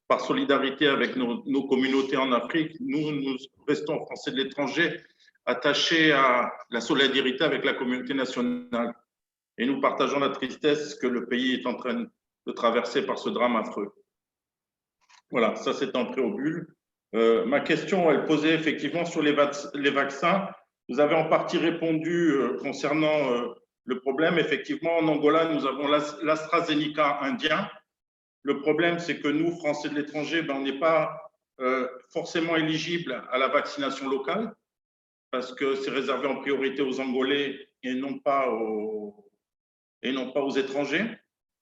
par solidarité avec nos communautés en Afrique, nous restons Français de l'étranger attachés à la solidarité avec la communauté nationale. Et nous partageons la tristesse que le pays est en train de traverser par ce drame affreux. Voilà, ça c'est en préambule. Ma question, elle posait effectivement sur les vaccins. Vous avez en partie répondu concernant le problème. Effectivement, en Angola, nous avons l'AstraZeneca indien. Le problème, c'est que nous, Français de l'étranger, on n'est pas forcément éligibles à la vaccination locale parce que c'est réservé en priorité aux Angolais et non pas aux étrangers.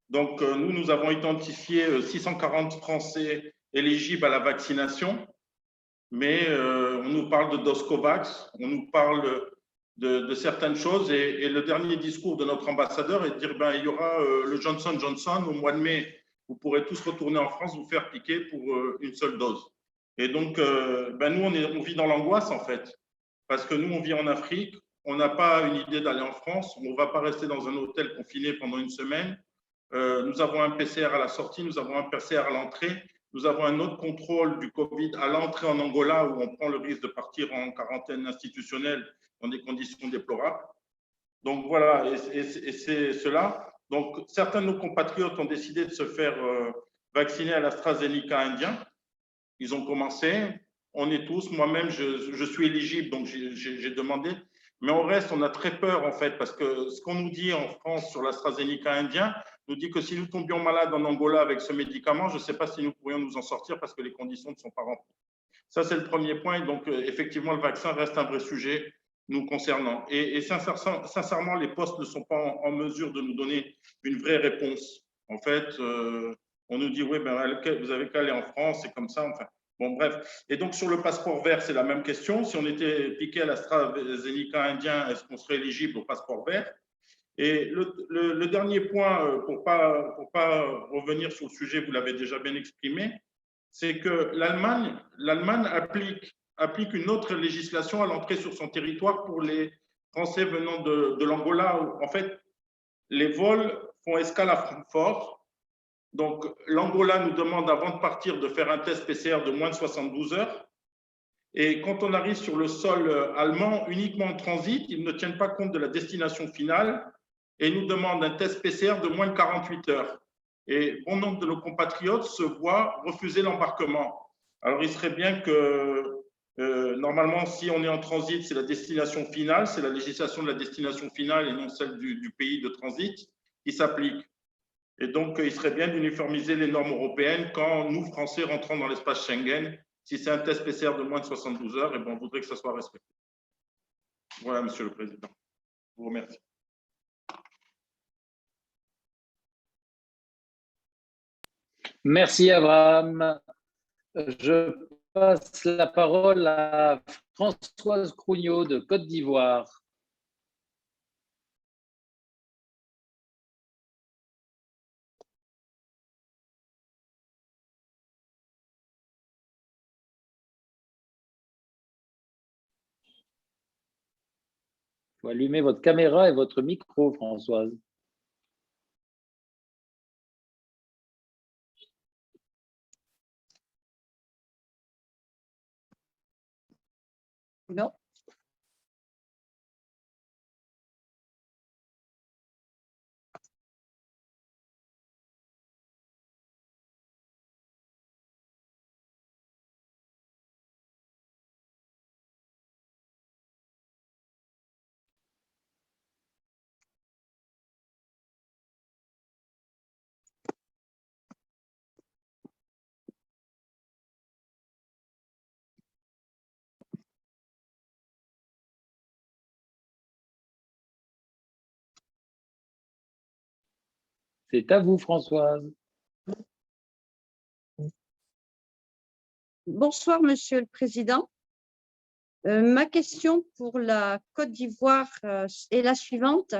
Donc, nous avons identifié 640 Français éligibles à la vaccination, mais on nous parle de Doscovax, on nous parle de certaines choses, et le dernier discours de notre ambassadeur est de dire il y aura le Johnson & Johnson au mois de mai, vous pourrez tous retourner en France, vous faire piquer pour une seule dose. Et donc, nous, on vit dans l'angoisse, en fait, parce que nous, on vit en Afrique, on n'a pas une idée d'aller en France, on ne va pas rester dans un hôtel confiné pendant une semaine. Nous avons un PCR à la sortie, nous avons un PCR à l'entrée, nous avons un autre contrôle du Covid à l'entrée en Angola où on prend le risque de partir en quarantaine institutionnelle dans des conditions déplorables. Donc voilà, et c'est cela. Donc certains de nos compatriotes ont décidé de se faire vacciner à l'AstraZeneca indien. Ils ont commencé, on est tous, moi-même je suis éligible, donc j'ai demandé. Mais on reste, on a très peur en fait, parce que ce qu'on nous dit en France sur l'AstraZeneca indien nous dit que si nous tombions malades en Angola avec ce médicament, je ne sais pas si nous pourrions nous en sortir parce que les conditions ne sont pas remplies. Ça, c'est le premier point. Donc, effectivement, le vaccin reste un vrai sujet nous concernant. Et sincèrement, les postes ne sont pas en mesure de nous donner une vraie réponse. En fait, on nous dit, oui, vous avez qu'à aller en France, c'est comme ça. Enfin, bon, bref. Et donc, sur le passeport vert, c'est la même question. Si on était piqué à l'AstraZeneca indien, est-ce qu'on serait éligible au passeport vert? Et le dernier point, pour pas revenir sur le sujet, vous l'avez déjà bien exprimé, c'est que l'Allemagne applique une autre législation à l'entrée sur son territoire pour les Français venant de l'Angola. En fait, les vols font escale à Francfort. Donc, l'Angola nous demande avant de partir de faire un test PCR de moins de 72 heures. Et quand on arrive sur le sol allemand, uniquement en transit, ils ne tiennent pas compte de la destination finale et nous demandent un test PCR de moins de 48 heures. Et bon nombre de nos compatriotes se voient refuser l'embarquement. Alors, il serait bien que, normalement, si on est en transit, c'est la destination finale, c'est la législation de la destination finale et non celle du pays de transit qui s'applique. Et donc, il serait bien d'uniformiser les normes européennes quand nous, Français, rentrons dans l'espace Schengen. Si c'est un test PCR de moins de 72 heures, et on voudrait que ça soit respecté. Voilà, Monsieur le Président. Je vous remercie. Merci, Abraham. Je passe la parole à Françoise Crougnot de Côte d'Ivoire. Il faut allumer votre caméra et votre micro, Françoise. Non. C'est à vous, Françoise. Bonsoir, Monsieur le Président. Ma question pour la Côte d'Ivoire est la suivante.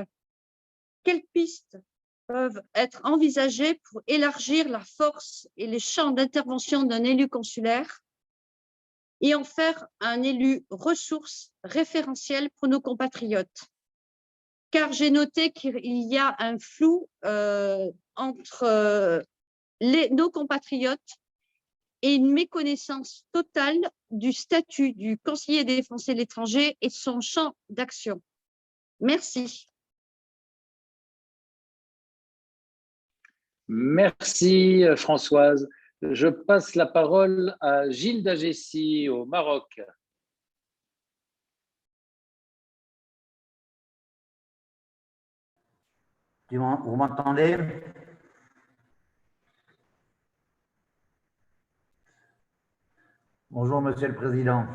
Quelles pistes peuvent être envisagées pour élargir la force et les champs d'intervention d'un élu consulaire et en faire un élu ressource référentiel pour nos compatriotes? Car j'ai noté qu'il y a un flou entre nos compatriotes et une méconnaissance totale du statut du conseiller des Français de l'étranger et de son champ d'action. Merci. Merci Françoise. Je passe la parole à Gilles Dagessi au Maroc. Vous m'entendez? Bonjour, Monsieur le Président.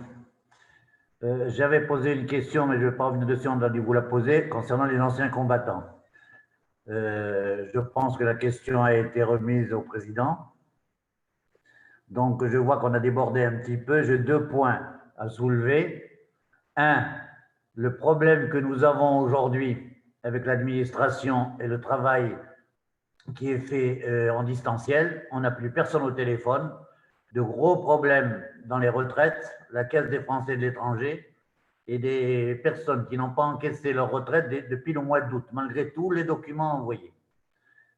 J'avais posé une question, mais je ne vais pas revenir dessus, on a dû vous la poser, concernant les anciens combattants. Je pense que la question a été remise au Président. Donc, je vois qu'on a débordé un petit peu. J'ai 2 points à soulever. Un, le problème que nous avons aujourd'hui avec l'administration et le travail qui est fait en distanciel. On n'a plus personne au téléphone. De gros problèmes dans les retraites, la Caisse des Français de l'étranger et des personnes qui n'ont pas encaissé leur retraite depuis le mois d'août, malgré tous les documents envoyés.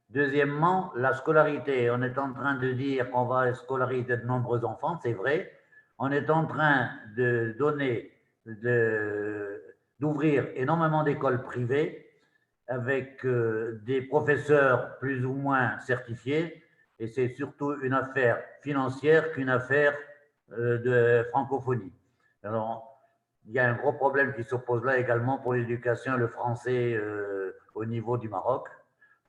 Deuxièmement, la scolarité. On est en train de dire qu'on va scolariser de nombreux enfants, c'est vrai. On est en train de d'ouvrir énormément d'écoles privées avec des professeurs plus ou moins certifiés, et c'est surtout une affaire financière qu'une affaire de francophonie. Alors, il y a un gros problème qui s'oppose là également pour l'éducation et le français au niveau du Maroc.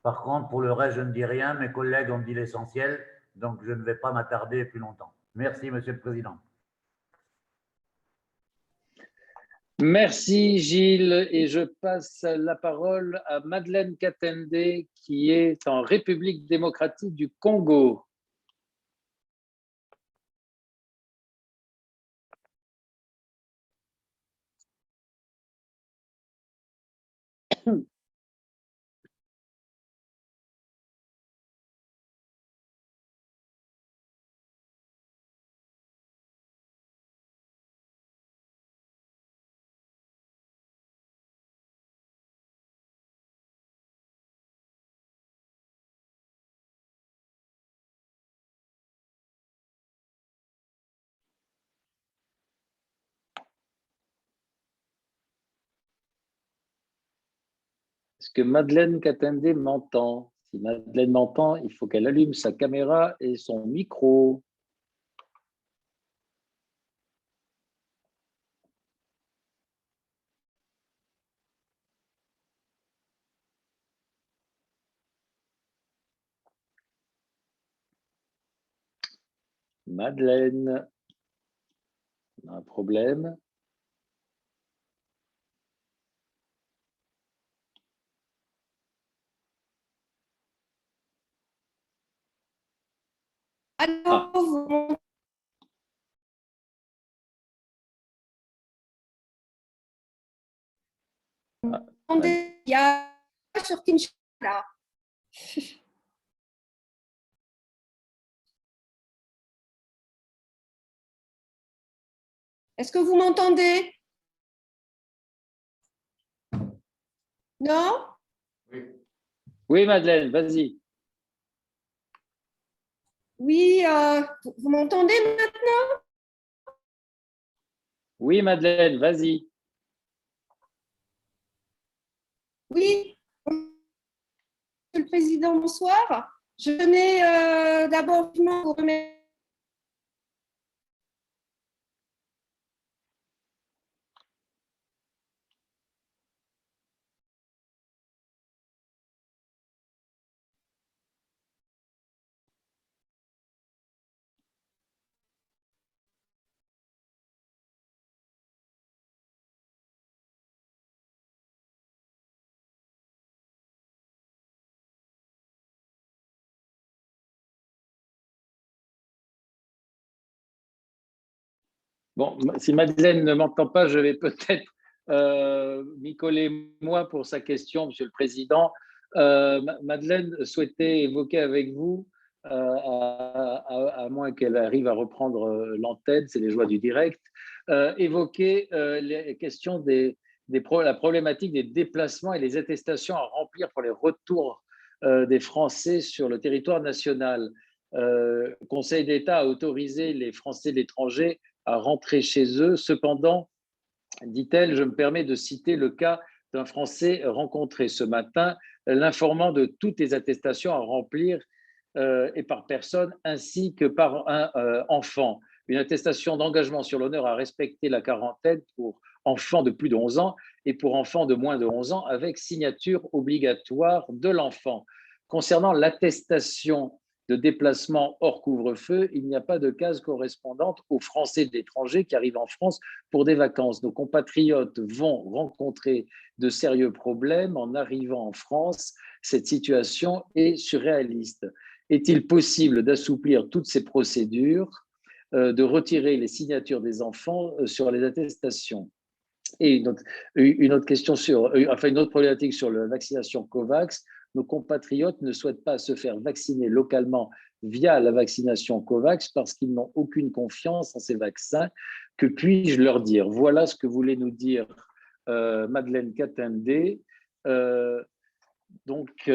Par contre, pour le reste, je ne dis rien. Mes collègues ont dit l'essentiel, donc je ne vais pas m'attarder plus longtemps. Merci, Monsieur le Président. Merci Gilles, et je passe la parole à Madeleine Katende qui est en République démocratique du Congo. Est-ce que Madeleine Katende m'entend? Si Madeleine m'entend, il faut qu'elle allume sa caméra et son micro. Madeleine, on a un problème. Alors, vous m'entendez? Il y a sur Kinshasa. Est-ce que vous m'entendez? Non? Oui, Madeleine, vas-y. Oui, vous m'entendez maintenant? Oui, Madeleine, vas-y. Oui. Monsieur le Président, bonsoir. Je tenais d'abord vous remercier. Bon, si Madeleine ne m'entend pas, je vais peut-être m'y coller moi pour sa question, Monsieur le Président. Madeleine souhaitait évoquer avec vous, à moins qu'elle arrive à reprendre l'antenne, c'est les joies du direct, évoquer les questions la problématique des déplacements et les attestations à remplir pour les retours des Français sur le territoire national. Le Conseil d'État a autorisé les Français de l'étranger à rentrer chez eux. Cependant, dit-elle, je me permets de citer le cas d'un Français rencontré ce matin, l'informant de toutes les attestations à remplir et par personne ainsi que par un enfant. Une attestation d'engagement sur l'honneur à respecter la quarantaine pour enfants de plus de 11 ans et pour enfants de moins de 11 ans avec signature obligatoire de l'enfant. Concernant l'attestation de déplacement hors couvre-feu, il n'y a pas de case correspondante aux Français de l'étranger qui arrivent en France pour des vacances. Nos compatriotes vont rencontrer de sérieux problèmes en arrivant en France. Cette situation est surréaliste. Est-il possible d'assouplir toutes ces procédures, de retirer les signatures des enfants sur les attestations? Et une autre question une autre problématique sur la vaccination COVAX. Nos compatriotes ne souhaitent pas se faire vacciner localement via la vaccination COVAX parce qu'ils n'ont aucune confiance en ces vaccins. Que puis-je leur dire? Voilà ce que voulait nous dire Madeleine Katindé. Donc,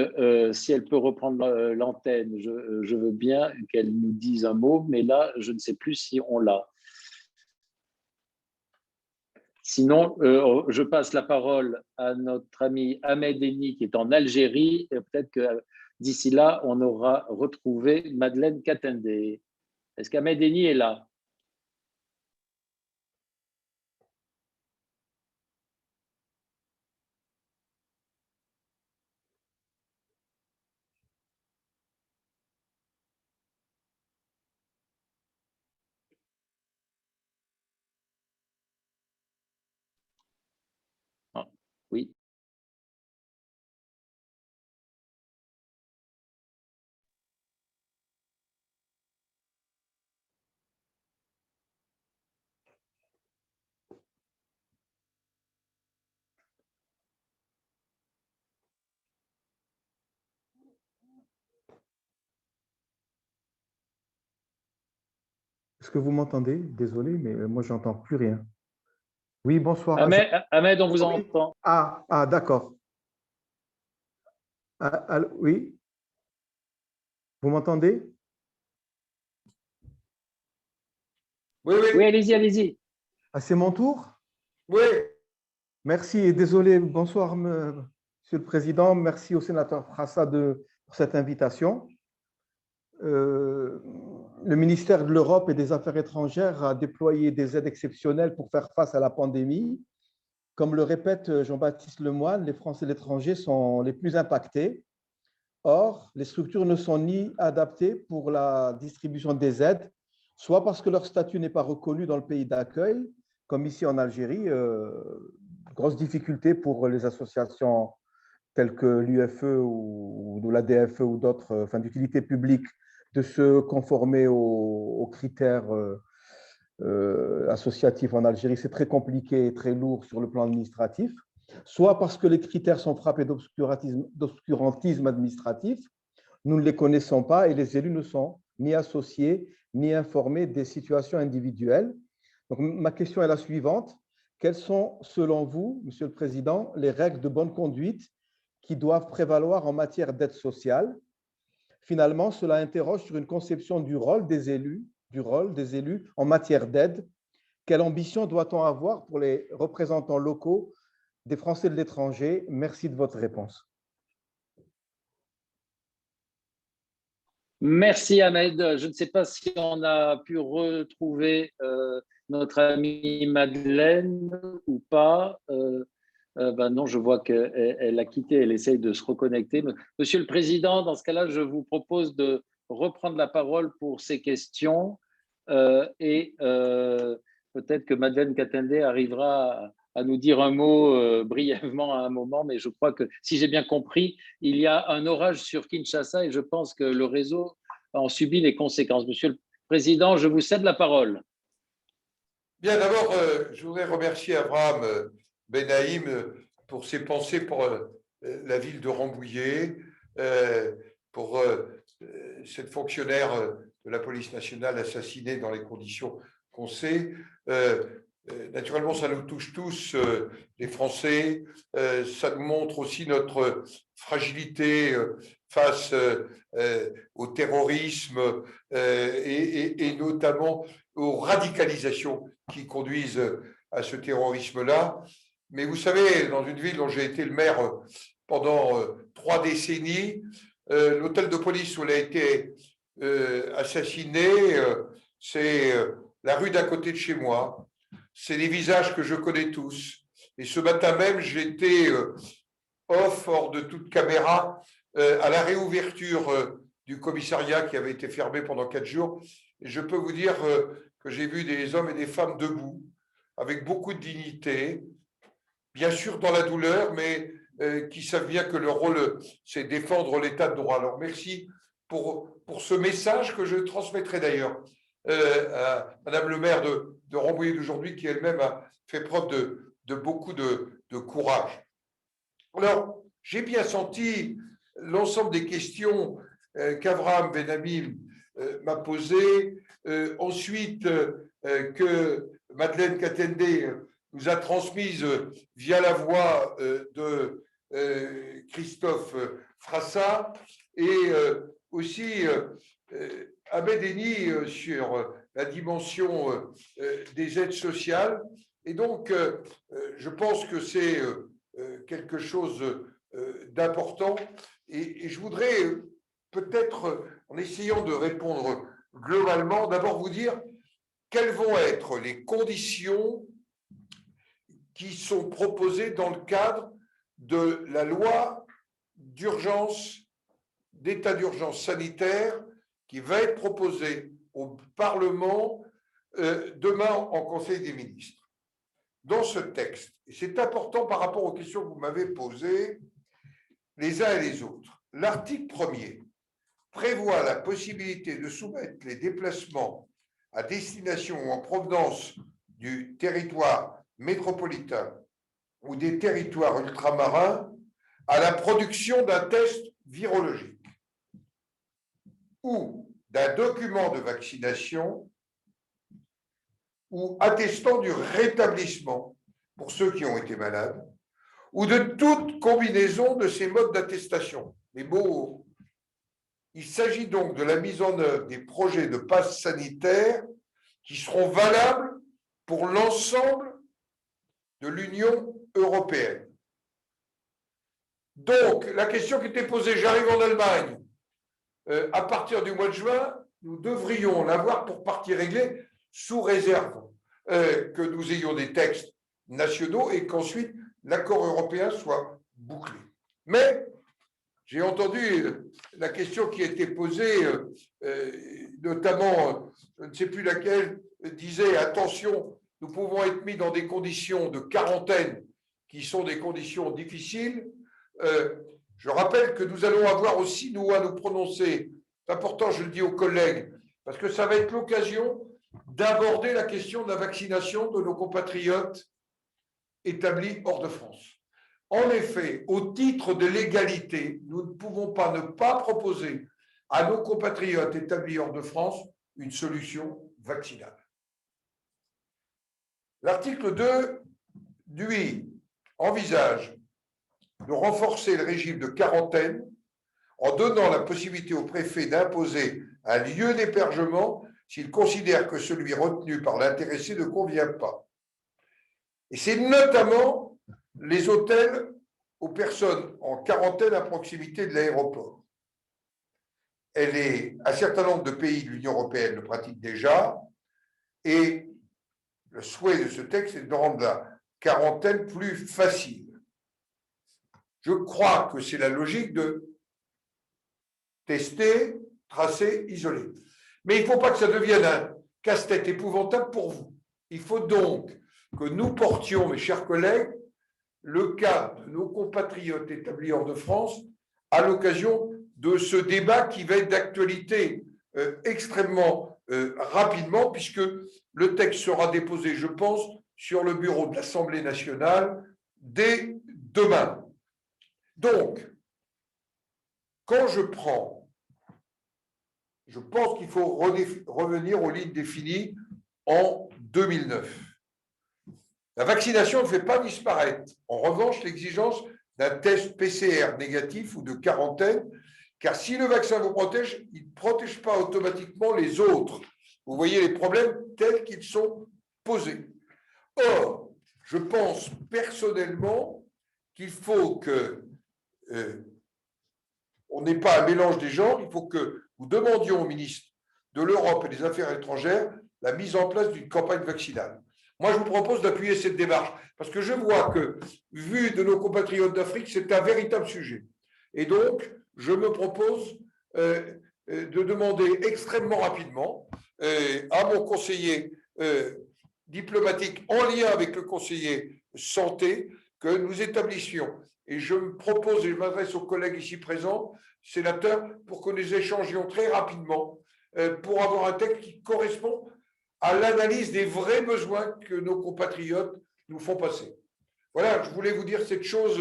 si elle peut reprendre l'antenne, je veux bien qu'elle nous dise un mot, mais là, je ne sais plus si on l'a. Sinon, je passe la parole à notre ami Ahmed Eni qui est en Algérie. Peut-être que d'ici là, on aura retrouvé Madeleine Katindé. Est-ce qu'Ahmed Eni est là? Ah, oui. Est-ce que vous m'entendez? Désolé, mais moi, je n'entends plus rien. Oui, bonsoir. Ahmed, on vous entend. Ah, d'accord. Oui, vous m'entendez? Oui, oui. Oui, allez-y, allez-y. Ah, c'est mon tour? Oui. Merci et désolé. Bonsoir, Monsieur le Président. Merci au sénateur Frassa pour cette invitation. Le ministère de l'Europe et des Affaires étrangères a déployé des aides exceptionnelles pour faire face à la pandémie. Comme le répète Jean-Baptiste Lemoyne, les Français de l'étranger sont les plus impactés. Or, les structures ne sont ni adaptées pour la distribution des aides, soit parce que leur statut n'est pas reconnu dans le pays d'accueil, comme ici en Algérie, grosse difficulté pour les associations telles que l'UFE ou la DFE ou d'autres, d'utilité publique, de se conformer aux critères associatifs en Algérie. C'est très compliqué et très lourd sur le plan administratif, soit parce que les critères sont frappés d'obscurantisme administratif, nous ne les connaissons pas et les élus ne sont ni associés ni informés des situations individuelles. Donc, ma question est la suivante. Quelles sont, selon vous, Monsieur le Président, les règles de bonne conduite qui doivent prévaloir en matière d'aide sociale? Finalement, cela interroge sur une conception du rôle des élus en matière d'aide. Quelle ambition doit-on avoir pour les représentants locaux des Français de l'étranger? Merci de votre réponse. Merci Ahmed. Je ne sais pas si on a pu retrouver notre amie Madeleine ou pas. Non, je vois qu'elle a quitté, elle essaye de se reconnecter. Monsieur le Président, dans ce cas-là, je vous propose de reprendre la parole pour ces questions et peut-être que Madeleine Katindé arrivera à nous dire un mot brièvement à un moment, mais je crois que, si j'ai bien compris, il y a un orage sur Kinshasa et je pense que le réseau en subit les conséquences. Monsieur le Président, je vous cède la parole. Bien, d'abord, je voudrais remercier Abraham Benaïm pour ses pensées pour la ville de Rambouillet, pour cette fonctionnaire de la police nationale assassinée dans les conditions qu'on sait. Naturellement, ça nous touche tous, les Français. Ça nous montre aussi notre fragilité face au terrorisme et notamment aux radicalisations qui conduisent à ce terrorisme-là. Mais vous savez, dans une ville dont j'ai été le maire pendant 3 décennies, l'hôtel de police où elle a été assassinée, c'est la rue d'à côté de chez moi. C'est des visages que je connais tous. Et ce matin même, j'étais hors de toute caméra, à la réouverture du commissariat qui avait été fermé pendant 4 jours. Et je peux vous dire que j'ai vu des hommes et des femmes debout, avec beaucoup de dignité, bien sûr dans la douleur, mais qui savent bien que leur rôle, c'est défendre l'état de droit. Alors merci pour ce message que je transmettrai d'ailleurs à Madame le maire de Rambouillet d'aujourd'hui, qui elle-même a fait preuve de beaucoup de courage. Alors, j'ai bien senti l'ensemble des questions qu'Abraham Benaïm m'a posées, ensuite que Madeleine Katende nous a transmises via la voix de Christophe Frassa, et aussi Ahmed Eni sur la dimension des aides sociales. Et donc, je pense que c'est quelque chose d'important. Et je voudrais peut-être, en essayant de répondre globalement, d'abord vous dire quelles vont être les conditions qui sont proposées dans le cadre de la loi d'urgence, d'état d'urgence sanitaire, qui va être proposée au Parlement demain en Conseil des ministres. Dans ce texte, et c'est important par rapport aux questions que vous m'avez posées, les uns et les autres, l'article 1er prévoit la possibilité de soumettre les déplacements à destination ou en provenance du territoire métropolitain ou des territoires ultramarins à la production d'un test virologique ou d'un document de vaccination ou attestant du rétablissement pour ceux qui ont été malades, ou de toute combinaison de ces modes d'attestation. Les mots. Il s'agit donc de la mise en œuvre des projets de passe sanitaire qui seront valables pour l'ensemble de l'Union européenne. Donc, la question qui était posée, j'arrive en Allemagne, à partir du mois de juin, nous devrions l'avoir pour partie réglée, sous réserve que nous ayons des textes nationaux et qu'ensuite l'accord européen soit bouclé. Mais j'ai entendu la question qui a été posée, notamment, je ne sais plus laquelle, disait attention, nous pouvons être mis dans des conditions de quarantaine qui sont des conditions difficiles. Je rappelle que nous allons avoir aussi, nous, à nous prononcer. C'est important, je le dis aux collègues, parce que ça va être l'occasion d'aborder la question de la vaccination de nos compatriotes établis hors de France. En effet, au titre de l'égalité, nous ne pouvons pas ne pas proposer à nos compatriotes établis hors de France une solution vaccinale. L'article 2, lui, envisage de renforcer le régime de quarantaine en donnant la possibilité au préfet d'imposer un lieu d'hébergement s'il considère que celui retenu par l'intéressé ne convient pas. Et c'est notamment les hôtels aux personnes en quarantaine à proximité de l'aéroport. Un certain nombre de pays de l'Union européenne le pratiquent déjà, et le souhait de ce texte est de rendre la quarantaine plus facile. Je crois que c'est la logique de tester, tracer, isoler. Mais il ne faut pas que ça devienne un casse-tête épouvantable pour vous. Il faut donc que nous portions, mes chers collègues, le cas de nos compatriotes établis hors de France à l'occasion de ce débat qui va être d'actualité extrêmement rapidement, puisque le texte sera déposé, je pense, sur le bureau de l'Assemblée nationale dès demain. Donc, quand je pense qu'il faut revenir aux lignes définies en 2009. La vaccination ne fait pas disparaître, en revanche, l'exigence d'un test PCR négatif ou de quarantaine, car si le vaccin vous protège, il ne protège pas automatiquement les autres. Vous voyez les problèmes tels qu'ils sont posés. Or, je pense personnellement qu'il faut que on n'ait pas un mélange des genres, il faut que nous demandions au ministre de l'Europe et des Affaires étrangères la mise en place d'une campagne vaccinale. Moi, je vous propose d'appuyer cette démarche, parce que je vois que, vu de nos compatriotes d'Afrique, c'est un véritable sujet. Et donc, je me propose de demander extrêmement rapidement à mon conseiller diplomatique, en lien avec le conseiller santé, que nous établissions. Et je me propose, et je m'adresse aux collègues ici présents, sénateurs, pour que nous échangions très rapidement pour avoir un texte qui correspond à l'analyse des vrais besoins que nos compatriotes nous font passer. Voilà, je voulais vous dire cette chose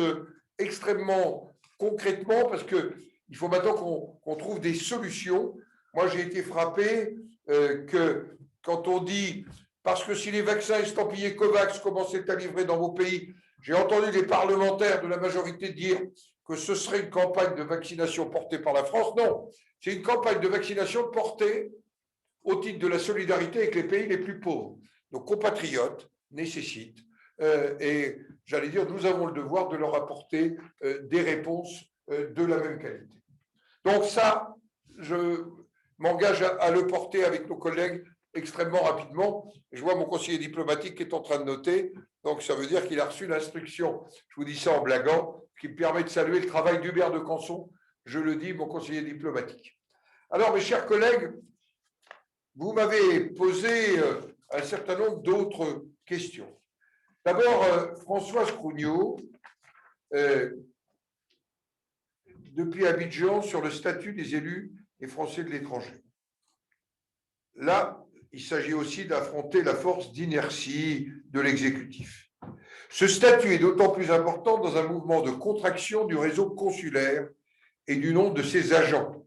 extrêmement concrètement, parce qu'il faut maintenant qu'on trouve des solutions. Moi, j'ai été frappé que quand on dit, parce que si les vaccins estampillés COVAX commençaient à livrer dans vos pays, j'ai entendu les parlementaires de la majorité dire que ce serait une campagne de vaccination portée par la France. Non, c'est une campagne de vaccination portée au titre de la solidarité avec les pays les plus pauvres. Nos compatriotes nécessitent, et j'allais dire, nous avons le devoir de leur apporter des réponses de la même qualité. Donc ça, je m'engage à le porter avec nos collègues extrêmement rapidement. Je vois mon conseiller diplomatique qui est en train de noter, donc ça veut dire qu'il a reçu l'instruction, je vous dis ça en blaguant, qui me permet de saluer le travail d'Hubert de Canson, je le dis, mon conseiller diplomatique. Alors, mes chers collègues, vous m'avez posé un certain nombre d'autres questions. D'abord, Françoise Crougnot, depuis Abidjan, sur le statut des élus et Français de l'étranger. Là, il s'agit aussi d'affronter la force d'inertie de l'exécutif. Ce statut est d'autant plus important dans un mouvement de contraction du réseau consulaire et du nombre de ses agents.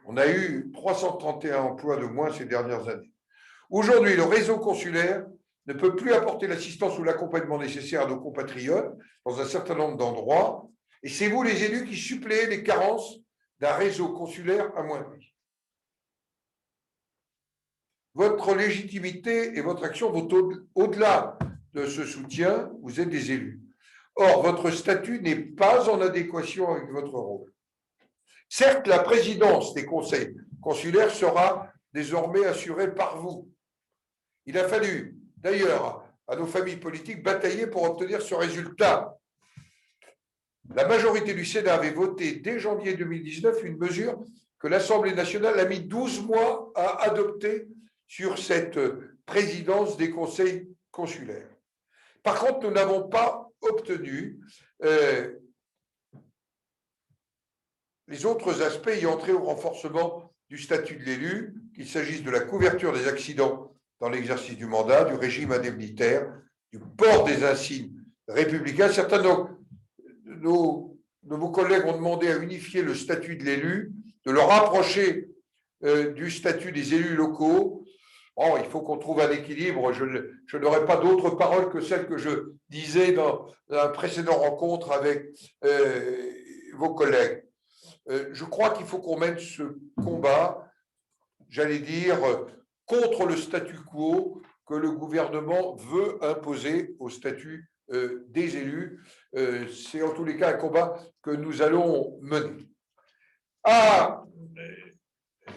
On a eu 331 emplois de moins ces dernières années. Aujourd'hui, le réseau consulaire ne peut plus apporter l'assistance ou l'accompagnement nécessaire à nos compatriotes dans un certain nombre d'endroits, et c'est vous, les élus, qui suppléez les carences d'un réseau consulaire amoindri. Votre légitimité et votre action vont au-delà de ce soutien, vous êtes des élus. Or, votre statut n'est pas en adéquation avec votre rôle. Certes, la présidence des conseils consulaires sera désormais assurée par vous. Il a fallu, d'ailleurs, à nos familles politiques, batailler pour obtenir ce résultat. La majorité du Sénat avait voté dès janvier 2019 une mesure que l'Assemblée nationale a mis 12 mois à adopter sur cette présidence des conseils consulaires. Par contre, nous n'avons pas obtenu les autres aspects ayant trait au renforcement du statut de l'élu, qu'il s'agisse de la couverture des accidents dans l'exercice du mandat, du régime indemnitaire, du port des insignes républicains. Certains de vos collègues ont demandé à unifier le statut de l'élu, de le rapprocher du statut des élus locaux. Oh, il faut qu'on trouve un équilibre. Je n'aurai pas d'autres paroles que celles que je disais dans un précédent rencontre avec vos collègues. Je crois qu'il faut qu'on mène ce combat, j'allais dire, contre le statu quo que le gouvernement veut imposer au statut des élus. C'est en tous les cas un combat que nous allons mener. Ah,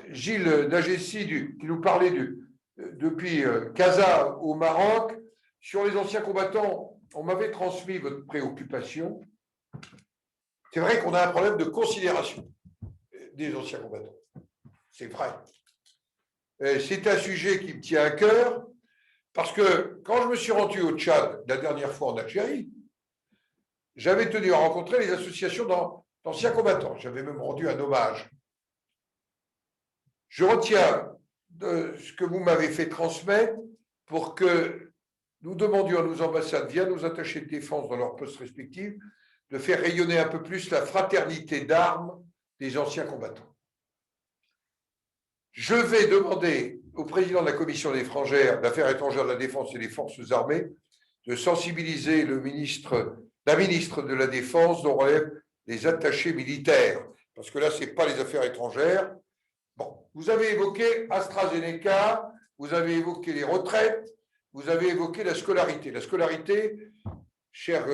Gilles Dagessi, qui nous parlait depuis Casa au Maroc, sur les anciens combattants, on m'avait transmis votre préoccupation. C'est vrai qu'on a un problème de considération des anciens combattants. C'est vrai. C'est un sujet qui me tient à cœur parce que quand je me suis rendu au Tchad la dernière fois en Algérie, j'avais tenu à rencontrer les associations d'anciens combattants. J'avais même rendu un hommage. Je retiens de ce que vous m'avez fait transmettre pour que nous demandions à nos ambassades, via nos attachés de défense dans leurs postes respectifs, de faire rayonner un peu plus la fraternité d'armes des anciens combattants. Je vais demander au président de la Commission d'Affaires étrangères, de la Défense et des Forces armées de sensibiliser la ministre de la Défense dont relèvent les attachés militaires, parce que là, ce n'est pas les affaires étrangères. Bon, vous avez évoqué AstraZeneca, vous avez évoqué les retraites, vous avez évoqué la scolarité. La scolarité, chers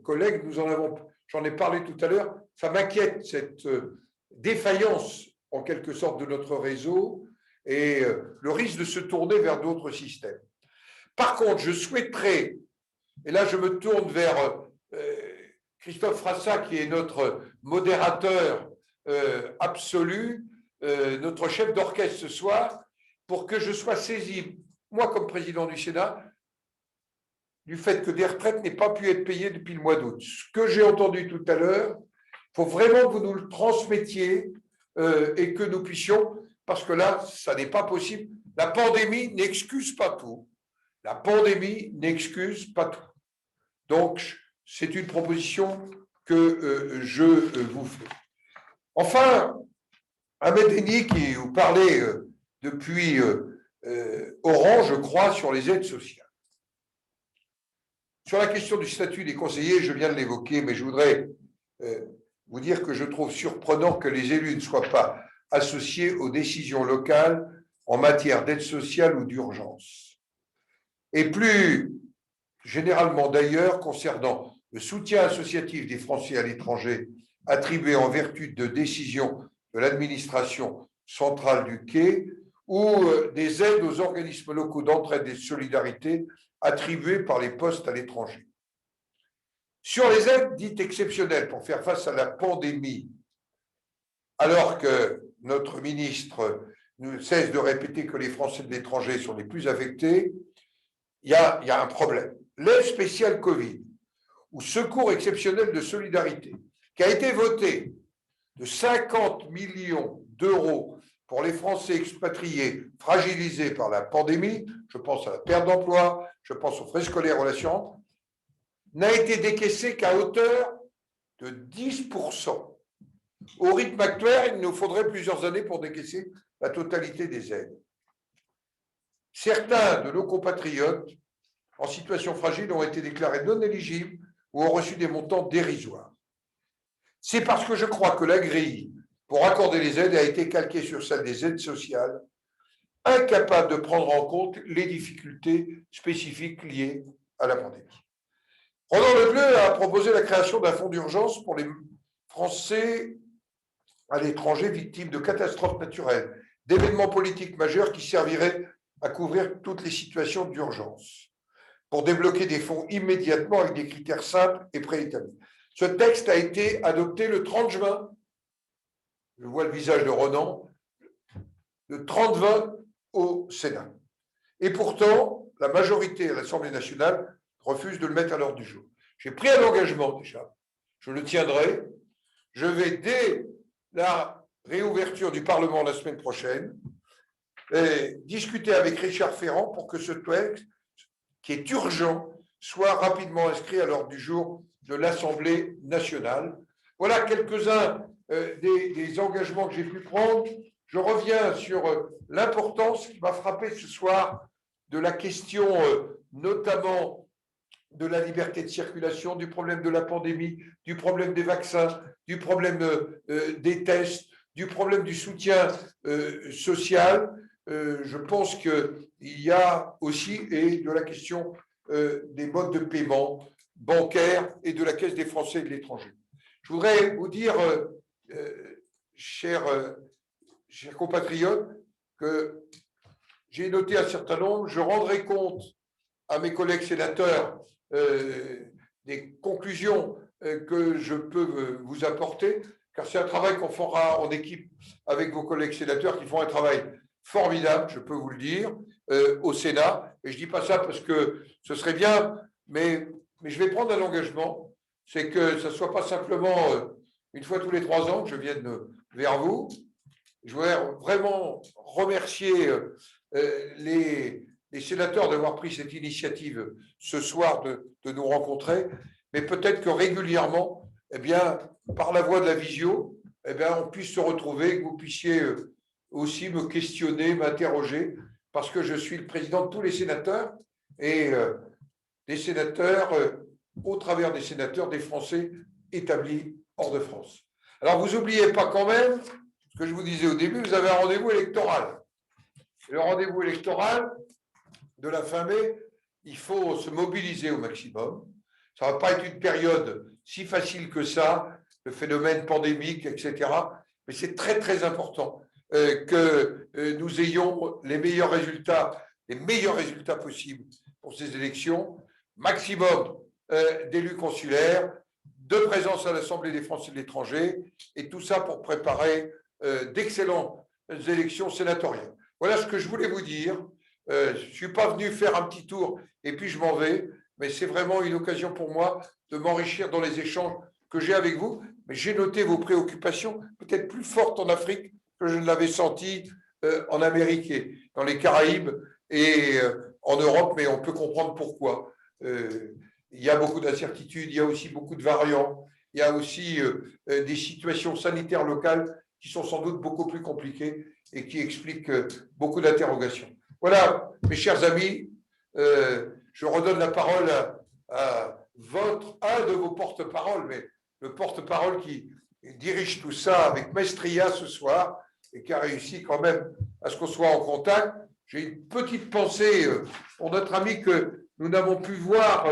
collègues, j'en ai parlé tout à l'heure, ça m'inquiète, cette défaillance en quelque sorte de notre réseau et le risque de se tourner vers d'autres systèmes. Par contre, je souhaiterais, et là je me tourne vers Christophe Frassa, qui est notre modérateur absolu, notre chef d'orchestre ce soir, pour que je sois saisi, moi comme président du Sénat, du fait que des retraites n'aient pas pu être payées depuis le mois d'août. Ce que j'ai entendu tout à l'heure, il faut vraiment que vous nous le transmettiez et que nous puissions, parce que là, ça n'est pas possible. La pandémie n'excuse pas tout. La pandémie n'excuse pas tout. Donc, c'est une proposition que je vous fais. Enfin, Ahmed Henni, qui vous parlait depuis Orange, je crois, sur les aides sociales. Sur la question du statut des conseillers, je viens de l'évoquer, mais je voudrais vous dire que je trouve surprenant que les élus ne soient pas associés aux décisions locales en matière d'aide sociale ou d'urgence. Et plus généralement d'ailleurs, concernant le soutien associatif des Français à l'étranger attribué en vertu de décisions de l'administration centrale du Quai ou des aides aux organismes locaux d'entraide et de solidarité attribuées par les postes à l'étranger. Sur les aides dites exceptionnelles pour faire face à la pandémie, alors que notre ministre ne cesse de répéter que les Français de l'étranger sont les plus affectés, il y a un problème. L'aide spéciale Covid ou secours exceptionnel de solidarité, qui a été voté de 50 millions d'euros pour les Français expatriés fragilisés par la pandémie, je pense à la perte d'emploi, je pense aux frais scolaires, aux l'assurance, n'a été décaissé qu'à hauteur de 10%. Au rythme actuel, il nous faudrait plusieurs années pour décaisser la totalité des aides. Certains de nos compatriotes en situation fragile ont été déclarés non éligibles ou ont reçu des montants dérisoires. C'est parce que je crois que la grille pour accorder les aides a été calquée sur celle des aides sociales, incapable de prendre en compte les difficultés spécifiques liées à la pandémie. Ronan Le Gleut a proposé la création d'un fonds d'urgence pour les Français à l'étranger victimes de catastrophes naturelles, d'événements politiques majeurs qui serviraient à couvrir toutes les situations d'urgence, pour débloquer des fonds immédiatement avec des critères simples et préétablis. Ce texte a été adopté le 30 juin. Je vois le visage de Ronan. Le 30 juin au Sénat. Et pourtant, la majorité à l'Assemblée nationale refuse de le mettre à l'ordre du jour. J'ai pris un engagement déjà. Je le tiendrai. Je vais, dès la réouverture du Parlement la semaine prochaine, discuter avec Richard Ferrand pour que ce texte, qui est urgent, soit rapidement inscrit à l'ordre du jour de l'Assemblée nationale. Voilà quelques-uns des engagements que j'ai pu prendre. Je reviens sur l'importance qui m'a frappé ce soir de la question notamment de la liberté de circulation, du problème de la pandémie, du problème des vaccins, du problème des tests, du problème du soutien social. Je pense qu'il y a aussi, et de la question des modes de paiement bancaire et de la Caisse des Français de l'étranger. Je voudrais vous dire, chers compatriotes, que j'ai noté un certain nombre. Je rendrai compte à mes collègues sénateurs des conclusions que je peux vous apporter, car c'est un travail qu'on fera en équipe avec vos collègues sénateurs qui font un travail formidable, je peux vous le dire, au Sénat. Et je ne dis pas ça parce que ce serait bien, mais je vais prendre un engagement, c'est que ce ne soit pas simplement une fois tous les 3 ans que je vienne vers vous. Je voudrais vraiment remercier les sénateurs d'avoir pris cette initiative ce soir de nous rencontrer, mais peut-être que régulièrement, eh bien, par la voie de la visio, eh bien, on puisse se retrouver, que vous puissiez aussi me questionner, m'interroger, parce que je suis le président de tous les sénateurs et des sénateurs, au travers des sénateurs, des Français établis hors de France. Alors, vous n'oubliez pas quand même, ce que je vous disais au début, vous avez un rendez-vous électoral. Et le rendez-vous électoral de la fin mai, il faut se mobiliser au maximum. Ça ne va pas être une période si facile que ça, le phénomène pandémique, etc. Mais c'est très, très important que nous ayons les meilleurs résultats possibles pour ces élections. Maximum d'élus consulaires, de présence à l'Assemblée des Français de l'étranger, et tout ça pour préparer d'excellentes élections sénatoriales. Voilà ce que je voulais vous dire. Je ne suis pas venu faire un petit tour et puis je m'en vais, mais c'est vraiment une occasion pour moi de m'enrichir dans les échanges que j'ai avec vous. Mais j'ai noté vos préoccupations peut-être plus fortes en Afrique que je ne l'avais senti en Amérique et dans les Caraïbes et en Europe, mais on peut comprendre pourquoi. Il y a beaucoup d'incertitudes, il y a aussi beaucoup de variants, il y a aussi des situations sanitaires locales qui sont sans doute beaucoup plus compliquées et qui expliquent beaucoup d'interrogations. Voilà, mes chers amis, je redonne la parole à un de vos porte-paroles, mais le porte-parole qui dirige tout ça avec maestria ce soir et qui a réussi quand même à ce qu'on soit en contact. J'ai une petite pensée pour notre ami que nous n'avons pu voir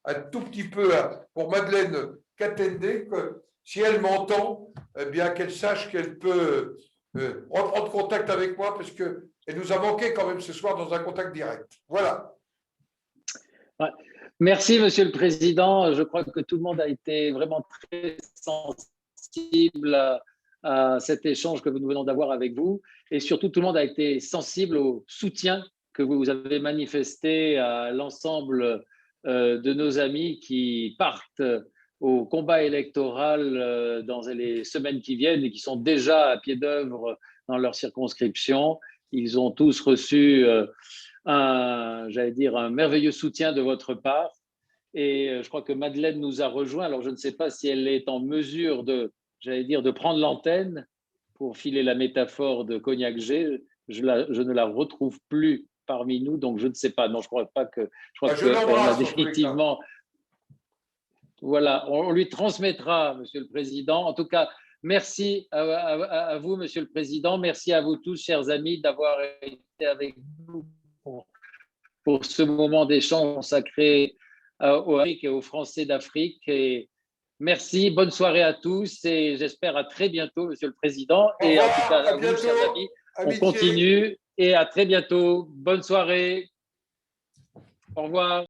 un tout petit peu, pour Madeleine Katende, que si elle m'entend, eh bien qu'elle sache qu'elle peut reprendre contact avec moi parce qu'elle nous a manqué quand même ce soir dans un contact direct. Voilà. Ouais. Merci, Monsieur le Président. Je crois que tout le monde a été vraiment très sensible à cet échange que nous venons d'avoir avec vous. Et surtout, tout le monde a été sensible au soutien que vous avez manifesté à l'ensemble de nos amis qui partent au combat électoral dans les semaines qui viennent et qui sont déjà à pied d'œuvre dans leur circonscription. Ils ont tous reçu un merveilleux soutien de votre part. Et je crois que Madeleine nous a rejoints. Alors, je ne sais pas si elle est en mesure de prendre l'antenne pour filer la métaphore de Cognac G. Je ne la retrouve plus parmi nous, donc je ne sais pas. Non, je crois pas que. Je crois qu'on a définitivement. Voilà, on lui transmettra, Monsieur le Président. En tout cas, merci à vous, Monsieur le Président. Merci à vous tous, chers amis, d'avoir été avec nous pour ce moment d'échange consacré aux Afrique et aux Français d'Afrique. Et merci, bonne soirée à tous et j'espère à très bientôt, Monsieur le Président. Et en tout cas, à vous, chers amis, on continue et à très bientôt. Bonne soirée. Au revoir.